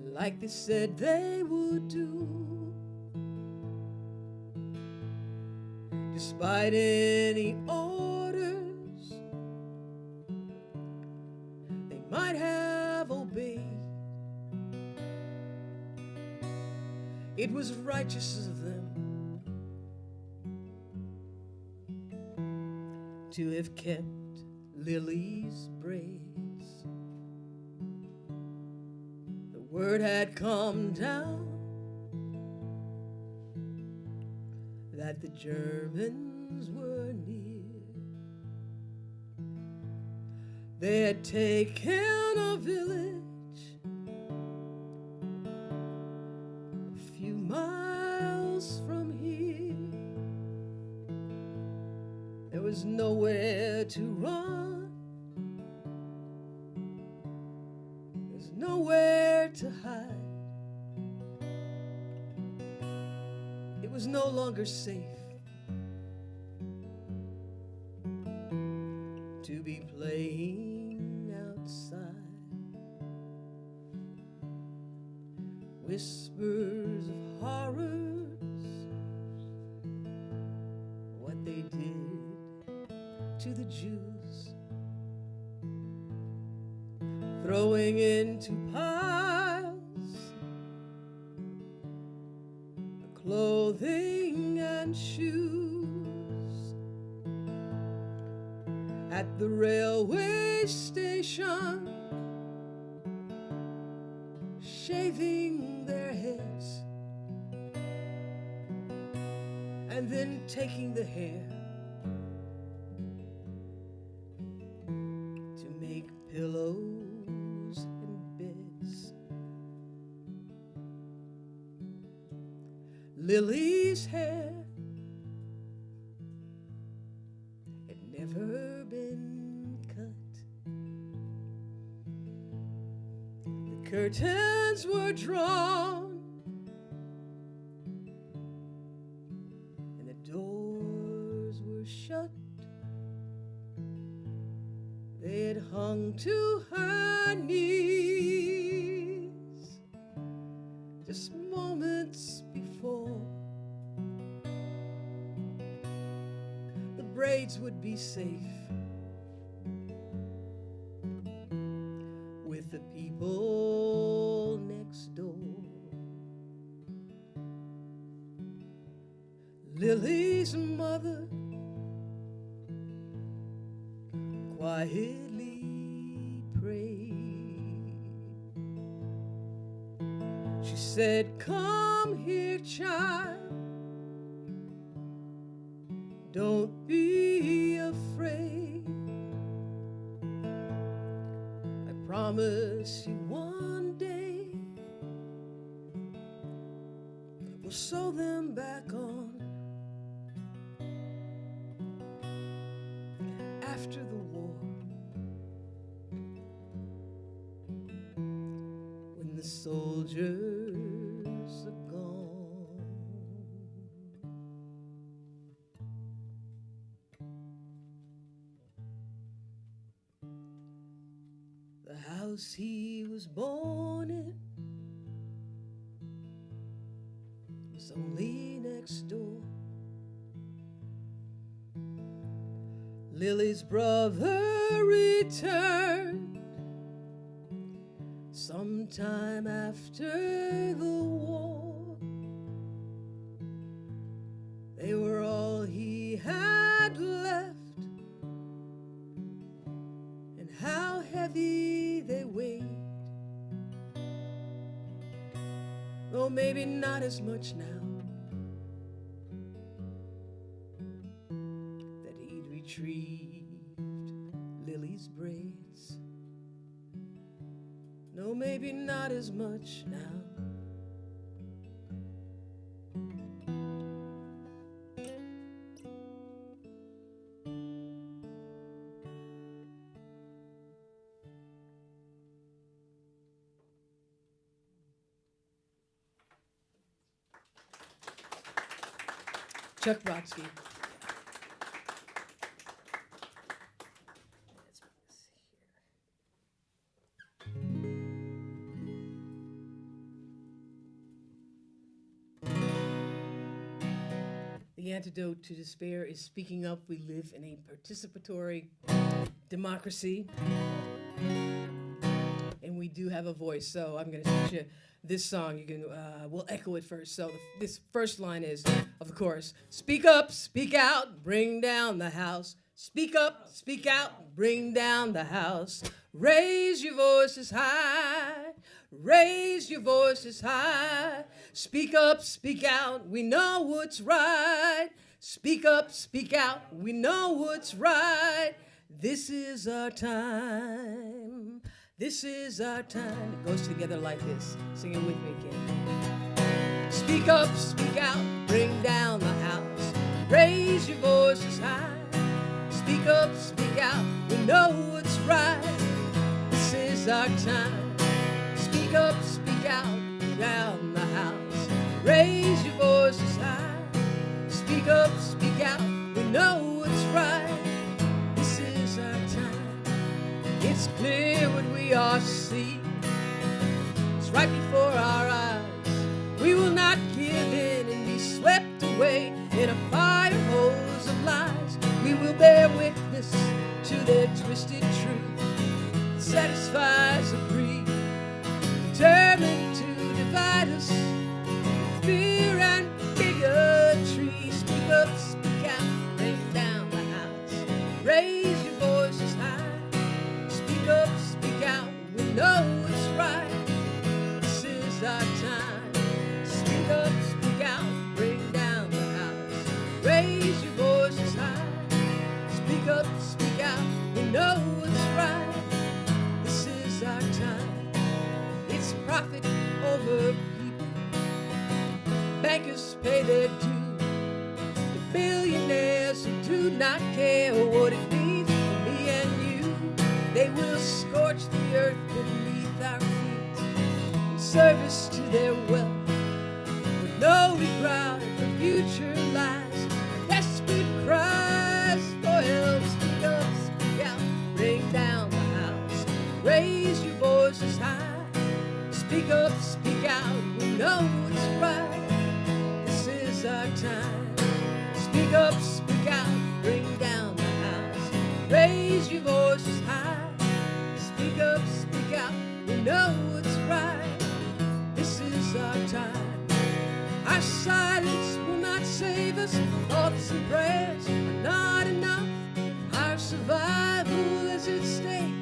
like they said they would do. Despite any orders they might have obeyed, it was righteous of them to have kept Lily's braids. The word had come down that the Germans were near. They had taken a village a few miles from here. There was nowhere to run, there's nowhere to hide. It was no longer safe to be playing outside. Whispers of horrors, what they did to the Jews, throwing into piles the clothing and shoes. At the railway station, shaving their heads and then taking the hair to make pillows and beds. Lily's hair had never been cut. The curtains were drawn and the doors were shut. They had hung to her knees just moments before. The braids would be safe with the people next door. Lily's mother quietly prayed. She said, "Come here, child, don't be afraid. I promise you one day we'll sew them back on. After the war, when the soldiers are gone, the house he was born in was only next door. Lily's brother returned sometime after the war. They were all he had left, and how heavy they weighed. Though maybe not as much now that he'd retrieved Lily's braids. No, maybe not as much now. Chuck Brodsky. The antidote to despair is speaking up. We live in a participatory democracy, and we do have a voice. So I'm going to teach you this song. You can we'll echo it first. So this first line is of the chorus: speak up, speak out, bring down the house. Speak up, speak out, bring down the house. Raise your voices high. Raise your voices high. Speak up, speak out, we know what's right. Speak up, speak out, we know what's right. This is our time. This is our time. It goes together like this. Sing it with me again. Speak up, speak out, bring down the house. Raise your voices high. Speak up, speak out, we know what's right. This is our time. Speak up, speak out, down the house. Raise your voices high. Speak up, speak out, we know what's right. This is our time. It's clear what we are seeing. It's right before our eyes. We will not give in and be swept away in a fire hose of lies. We will bear witness to their twisted truth. It satisfies the greed, determined to divide us. Fear and bigotry. Speak up, speak out, bring down the house. Raise your voices high. Speak up, speak out, we know it's right. This is our time. Speak up, speak out, bring down the house. Raise your voices high. Speak up, speak out, we know it's right. This is our time. It's profit over people. Bankers pay their due. The billionaires who do not care what it means for me and you. They will scorch the earth beneath our feet in service to their wealth. With no regard for future lies, desperate cries for help. Speak up, speak out, bring down the house. Raise your voices high. Speak up, speak out, we know it's right. This is our time. Speak up, speak out, bring down the house. Raise your voices high. Speak up, speak out, we know it's right. This is our time. Our silence will not save us. Thoughts and prayers are not enough. Our survival is at stake.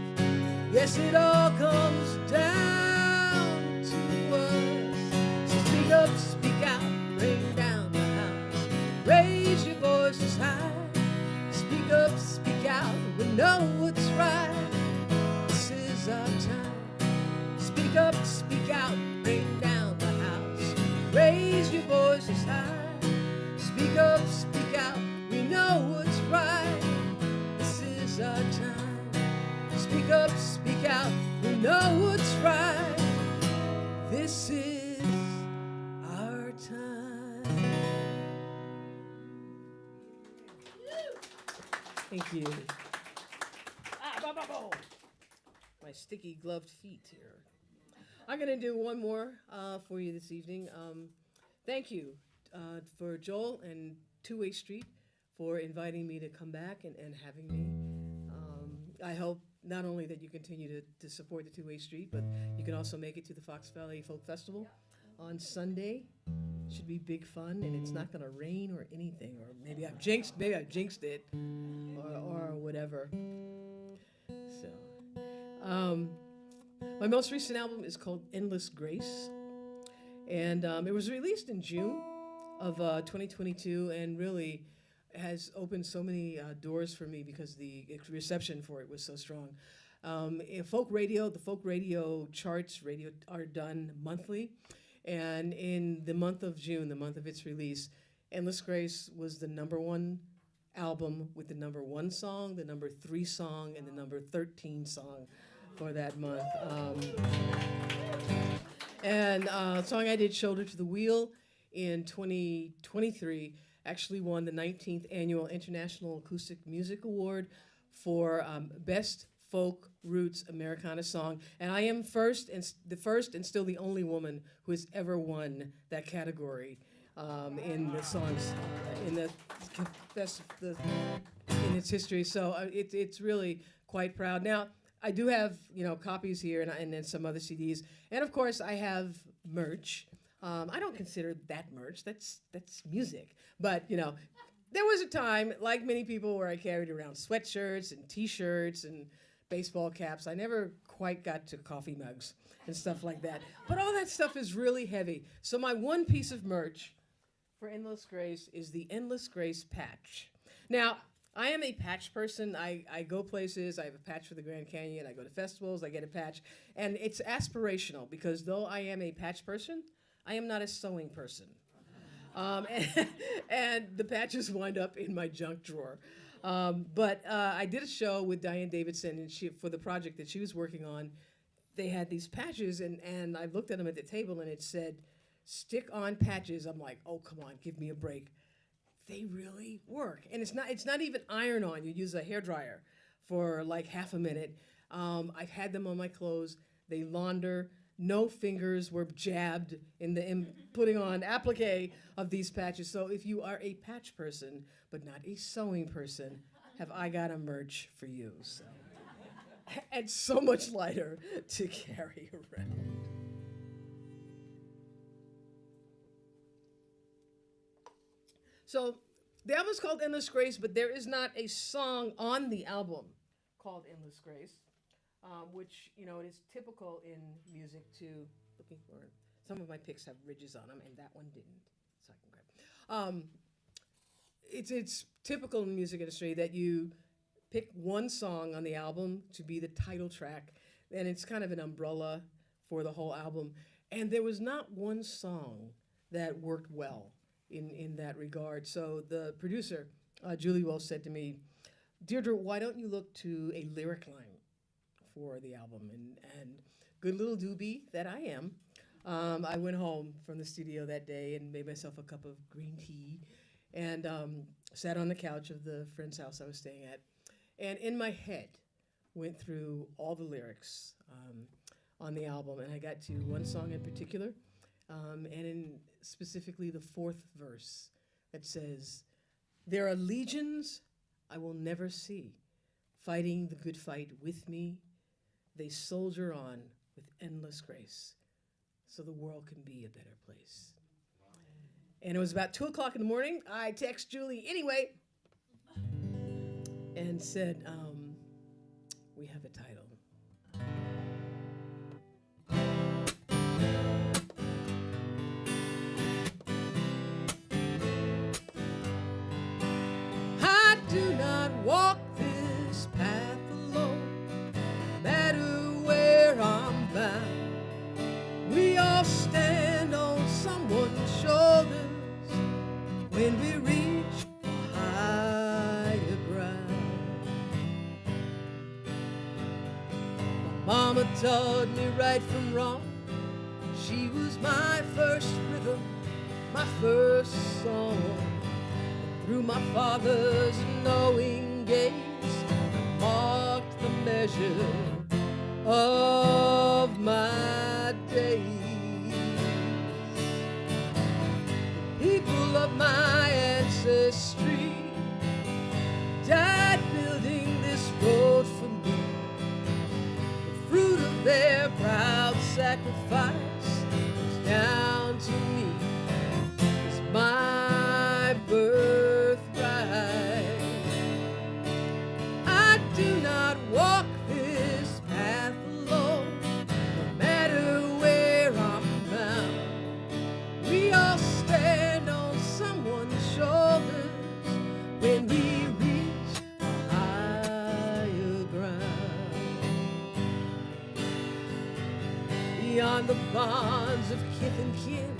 Yes, it all comes down to us. So speak up, speak out, bring down the house. Raise your voices high. Speak up, speak out, we know what's right. This is our time. Speak up, speak out, bring down the house. Raise your voice voices high. Speak up, speak out, we know what's right. This is our time. Speak up, speak out, we know what's right. This is our time. Thank you. My sticky gloved feet here. I'm going to do one more for you this evening. Thank you for Joel and Two-Way Street for inviting me to come back and having me. I hope not only that you continue to support the Two-Way Street, but you can also make it to the Fox Valley Folk Festival on Sunday. Should be big fun, and it's not going to rain or anything, or maybe I've jinxed it, or whatever. So, my most recent album is called Endless Grace, and it was released in June of 2022, and really has opened so many doors for me because the reception for it was so strong. In folk radio, the folk radio charts are done monthly, and in the month of June, the month of its release, Endless Grace was the #1 album with the #1 song, the #3 song, and the #13 song for that month. And the song I did, Shoulder to the Wheel, in 2023, actually won the 19th Annual International Acoustic Music Award for Best Folk Roots Americana Song. And I am the first and still the only woman who has ever won that category in the songs, in its history. So it's really quite proud. Now, I do have copies here and then some other CDs, and of course I have merch. I don't consider that merch. That's music. But there was a time, like many people, where I carried around sweatshirts and T-shirts and baseball caps. I never quite got to coffee mugs and stuff like that. But all that stuff is really heavy. So my one piece of merch for Endless Grace is the Endless Grace patch. Now, I am a patch person. I go places. I have a patch for the Grand Canyon. I go to festivals. I get a patch. And it's aspirational because though I am a patch person, I am not a sewing person. And the patches wind up in my junk drawer. But I did a show with Diane Davidson, and for the project that she was working on, they had these patches, and I looked at them at the table, and it said, "Stick on patches." I'm like, oh, come on, give me a break. They really work. And it's not even iron on. You use a hairdryer for like half a minute. I've had them on my clothes. They launder. No fingers were jabbed in putting on applique of these patches. So if you are a patch person, but not a sewing person, have I got a merch for you. So. And so much lighter to carry around. So the album's called Endless Grace, but there is not a song on the album called Endless Grace. Which, it is typical in music to, looking for, some of my picks have ridges on them, and that one didn't, so I can grab. It's typical in the music industry that you pick one song on the album to be the title track, and it's kind of an umbrella for the whole album. And there was not one song that worked well in that regard. So the producer, Julie Welsh, said to me, "Deirdre, why don't you look to a lyric line for the album?" And good little doobie that I am, I went home from the studio that day and made myself a cup of green tea and sat on the couch of the friend's house I was staying at, and in my head went through all the lyrics on the album, and I got to one song in particular, and in specifically the 4th verse that says, "There are legions I will never see, fighting the good fight with me. They soldier on with endless grace, so the world can be a better place." And it was about 2 o'clock in the morning. I text Julie anyway and said, we have a title. I do not walk this path alone, no matter where I'm bound. We all stand on someone's shoulder, Mama taught me right from wrong. She was my first rhythm, my first song. Through my father's knowing gaze, marked the measure of my days. The people of my ancestry died building this road for me. The fruit of their proud sacrifice comes down to me. It's my birthright. I do not walk this path alone, no matter where I'm bound. We all stand on someone's shoulders when we reach a higher ground. Beyond the bonds of kith and kin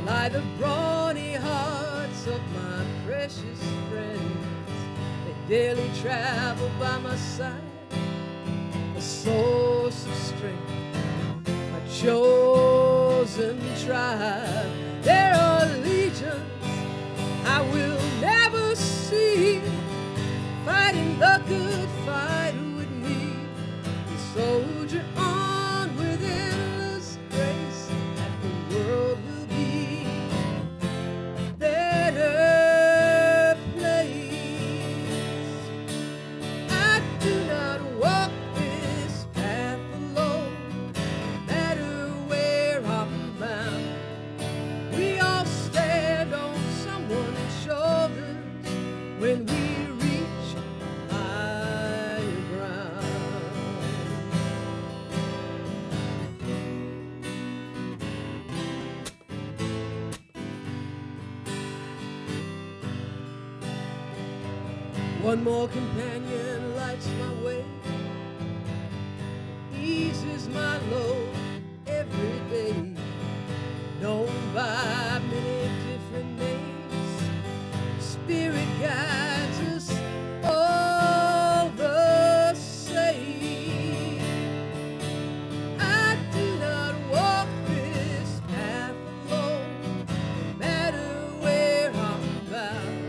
lie the brawny hearts of my precious friends. They daily travel by my side, a source of strength, a chosen tribe. There are legions I will never see, fighting the good fight with me. We soldier on with endless grace, that the world will be a better place. I do not walk this path alone, no matter where I'm bound. We all stand on someone's shoulders when we reach higher ground. One more companion lights my way, eases my load every day, known by many different names. Spirit guides us all the same. I do not walk this path alone, no matter where I'm bound.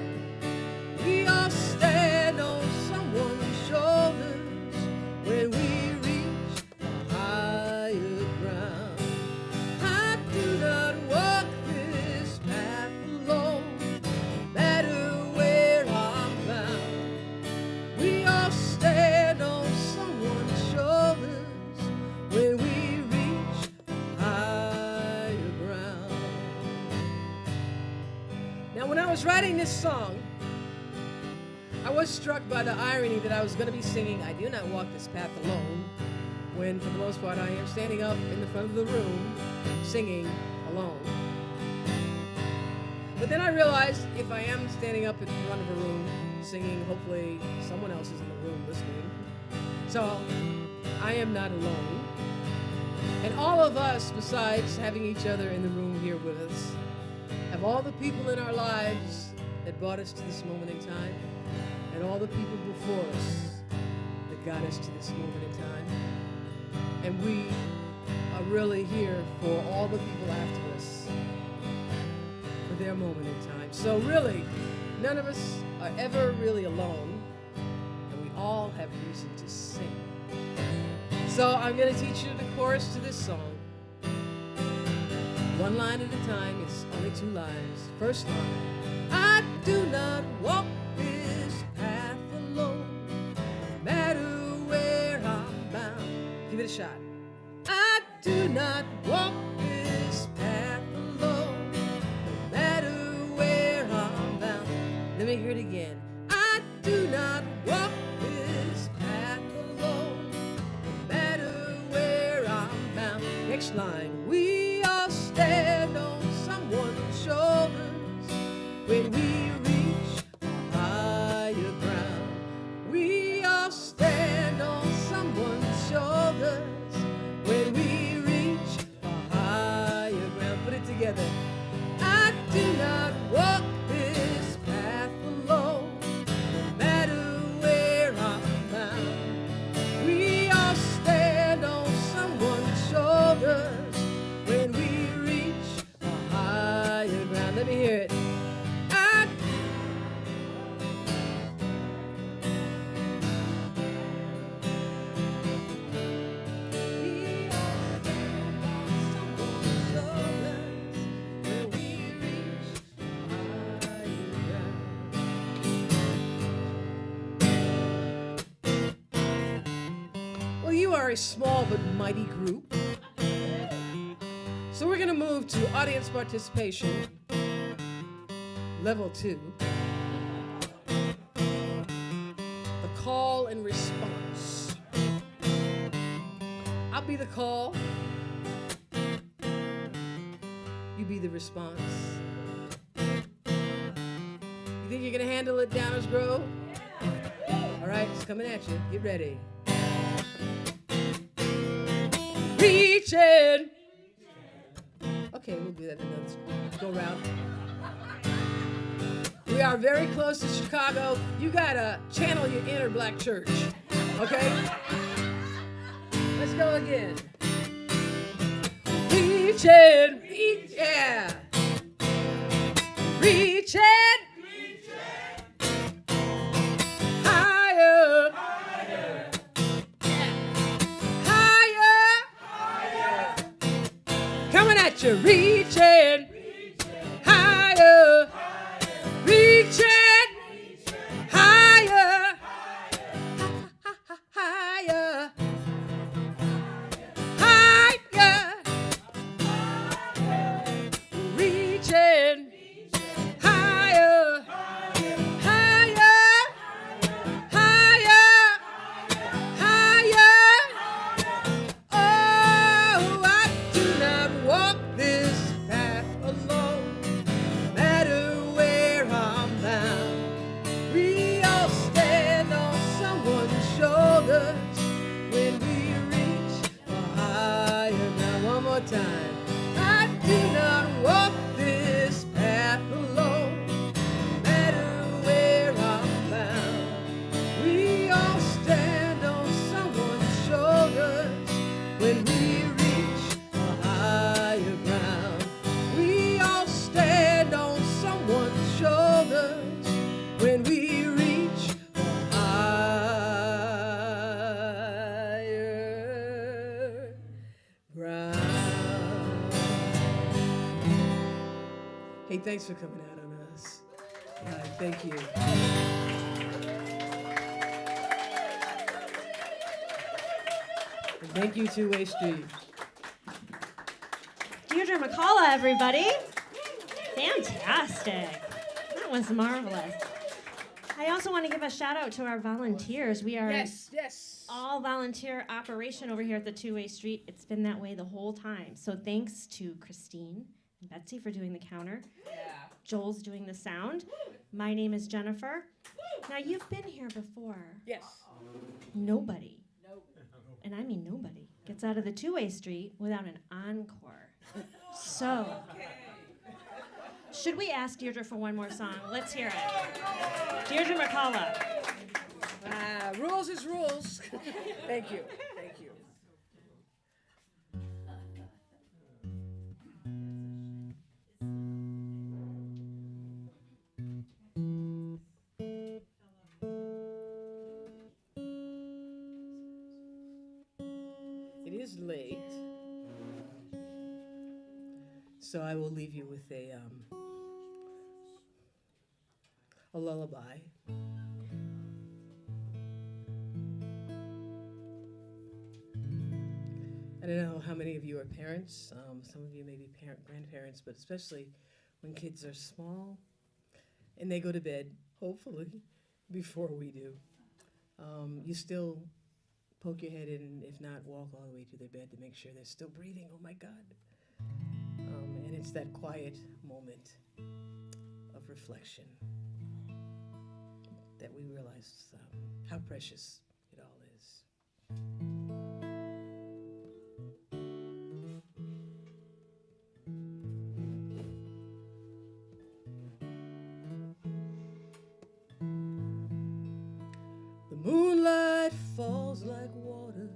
We all stand on someone's shoulders when we reach a higher ground. I do not walk this path alone, no matter where I'm bound. We all stand on someone's shoulders when we reach higher ground. Now, when I was writing this song, I was struck by the irony that I was going to be singing "I Do Not Walk This Path Alone," when for the most part I am standing up in the front of the room singing alone. But then I realized if I am standing up in front of a room singing, hopefully someone else is in the room listening. So I am not alone. And all of us, besides having each other in the room here with us, have all the people in our lives that brought us to this moment in time, and all the people before us that got us to this moment in time. And we are really here for all the people after us, for their moment in time. So really, none of us are ever really alone, and we all have reason to sing. So I'm going to teach you the chorus to this song. One line at a time, it's only 2 lines. First line: I do not walk this path alone, no matter where I'm bound. Give it a shot. I do not walk this path alone, no matter where I'm bound. Let me hear it again. I do not walk this path alone, no matter where I'm bound. Next line: we all stand on someone's shoulders when we reach a higher ground. We all stand on someone's shoulders when we reach a higher ground. Put it together. I do not walk this path alone, no matter where I'm bound. We all stand on are a small but mighty group. So we're going to move to audience participation, level 2. The call and response. I'll be the call. You be the response. You think you're going to handle it, Downers Grove? All right, it's coming at you. Get ready. Reaching. Okay, we'll do that another go round. We are very close to Chicago. You gotta channel your inner black church. Okay? Let's go again. Reaching. Yeah. Reaching. Higher. Higher. Coming at you, reaching higher, reaching higher, higher, higher, reaching higher, higher, higher, higher. Oh, I do not walk this path alone, no matter where I'm bound. We all stand on someone's shoulders when we reach for higher. Now one more time. I do not walk this path alone, no matter where I'm bound. We all stand on someone's shoulders when we reach for higher ground. We all stand on someone's shoulders when we reach for higher ground. Hey, thanks for coming out on us. Thank you. And thank you, Two-Way Street. Deidre McCalla, everybody. Fantastic. That was marvelous. I also want to give a shout out to our volunteers. We are Yes. all volunteer operation over here at the Two-Way Street. It's been that way the whole time. So thanks to Christine and Betsy for doing the counter. Joel's doing the sound. My name is Jennifer. Now, you've been here before. Yes. Nobody, and I mean nobody, gets out of the Two-Way Street without an encore. So, should we ask Deirdre for one more song? Let's hear it. Deirdre McCalla. Rules is rules. Thank you. Thank you. It is late, so I will leave you with a lullaby. I don't know how many of you are parents. Some of you may be grandparents, but especially when kids are small and they go to bed, hopefully, before we do. You still poke your head in, and if not, walk all the way to their bed to make sure they're still breathing. Oh my God. And it's that quiet moment of reflection that we realize how precious it all is. The moonlight falls like water,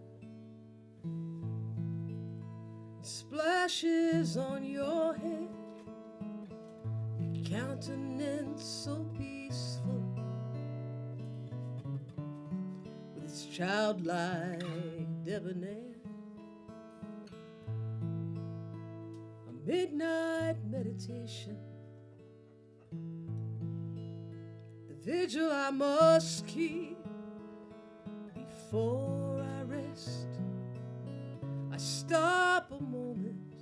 it splashes on your head, your countenance so peaceful, with its childlike debonair. A midnight meditation, the vigil I must keep before I rest. stop a moment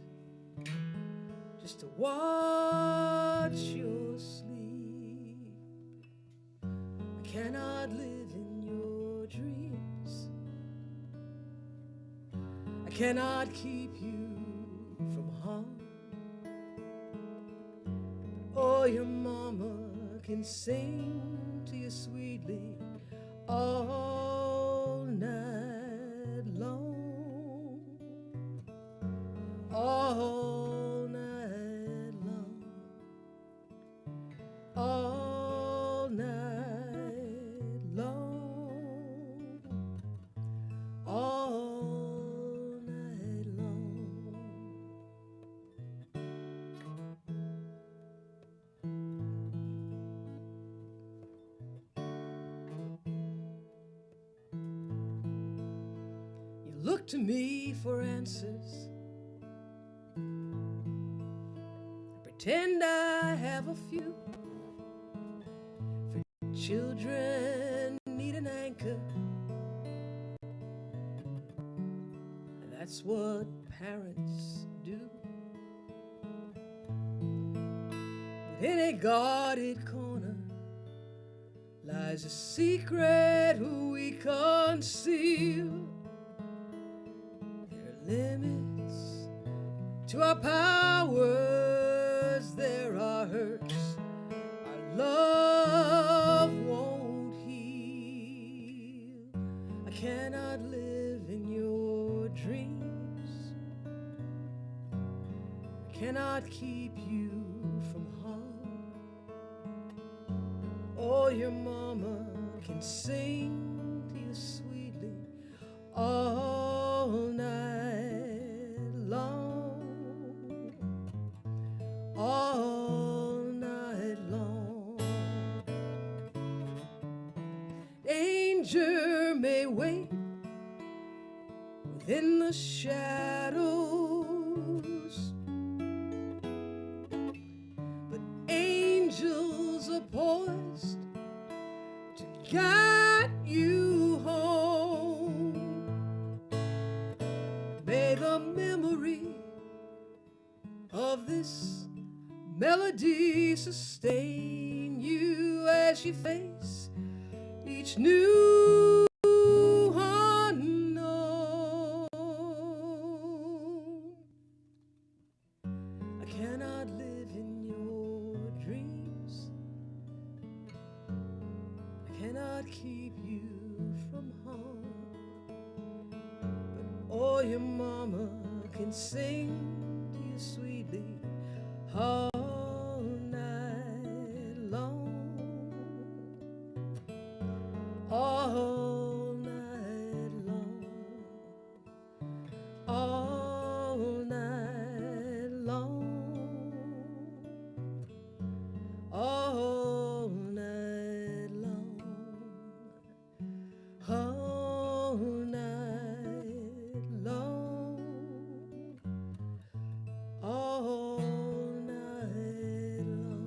just to watch your sleep. I cannot live in your dreams. I cannot keep you from harm. Oh, your mama can sing to you sweetly all night long, all night long, all night long, all night long. You look to me for answers. I pretend I have a few. For children need an anchor. That's what parents do. But in a guarded corner lies a secret we conceal. There are limits to our powers, there are hurts our love won't heal. I cannot live in your dreams. I cannot keep you from harm. Oh, your mama can sing to you sweetly all night long, all night long. Danger may wait within the shadows, but angels are poised to guide you home. May the memory of this melody sustain you as you face each new unknown. I cannot live in your dreams. I cannot keep you from harm. But oh, your mama can sing to you sweetly all night long, all night long, all night long, all night long, all night long, all night long.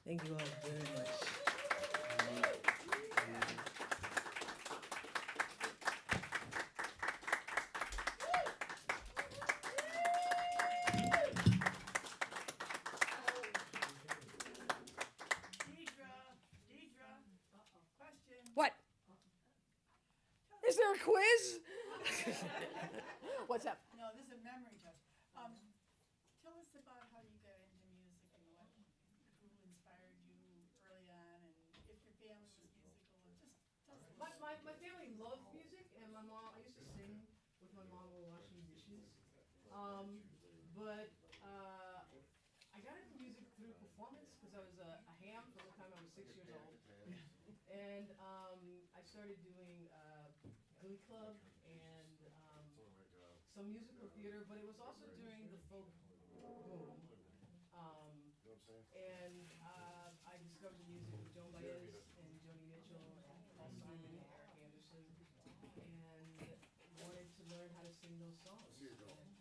Thank you all very much. Deidre, question. What? Is there a quiz? What's up? No, this is a memory test. Tell us about how you got into music and what who inspired you early on, and if your family was musical. And just tell us a little bit. My family loves music, and my mom, I used to sing with my mom while washing dishes. But I got into music through performance because I was a ham from the time I was 6 years old. And I started doing Glee Club and some musical theater, but it was also during the folk boom. And discovered the music of Joan Baez and Joni Mitchell and Paul Simon and Eric Anderson, and wanted to learn how to sing those songs and play them.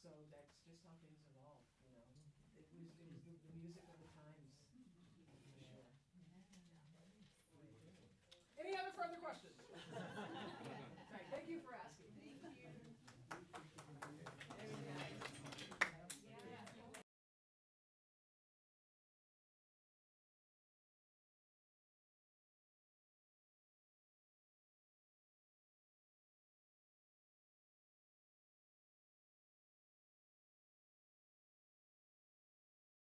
So that's just how things evolved, you know. It was the music of the times.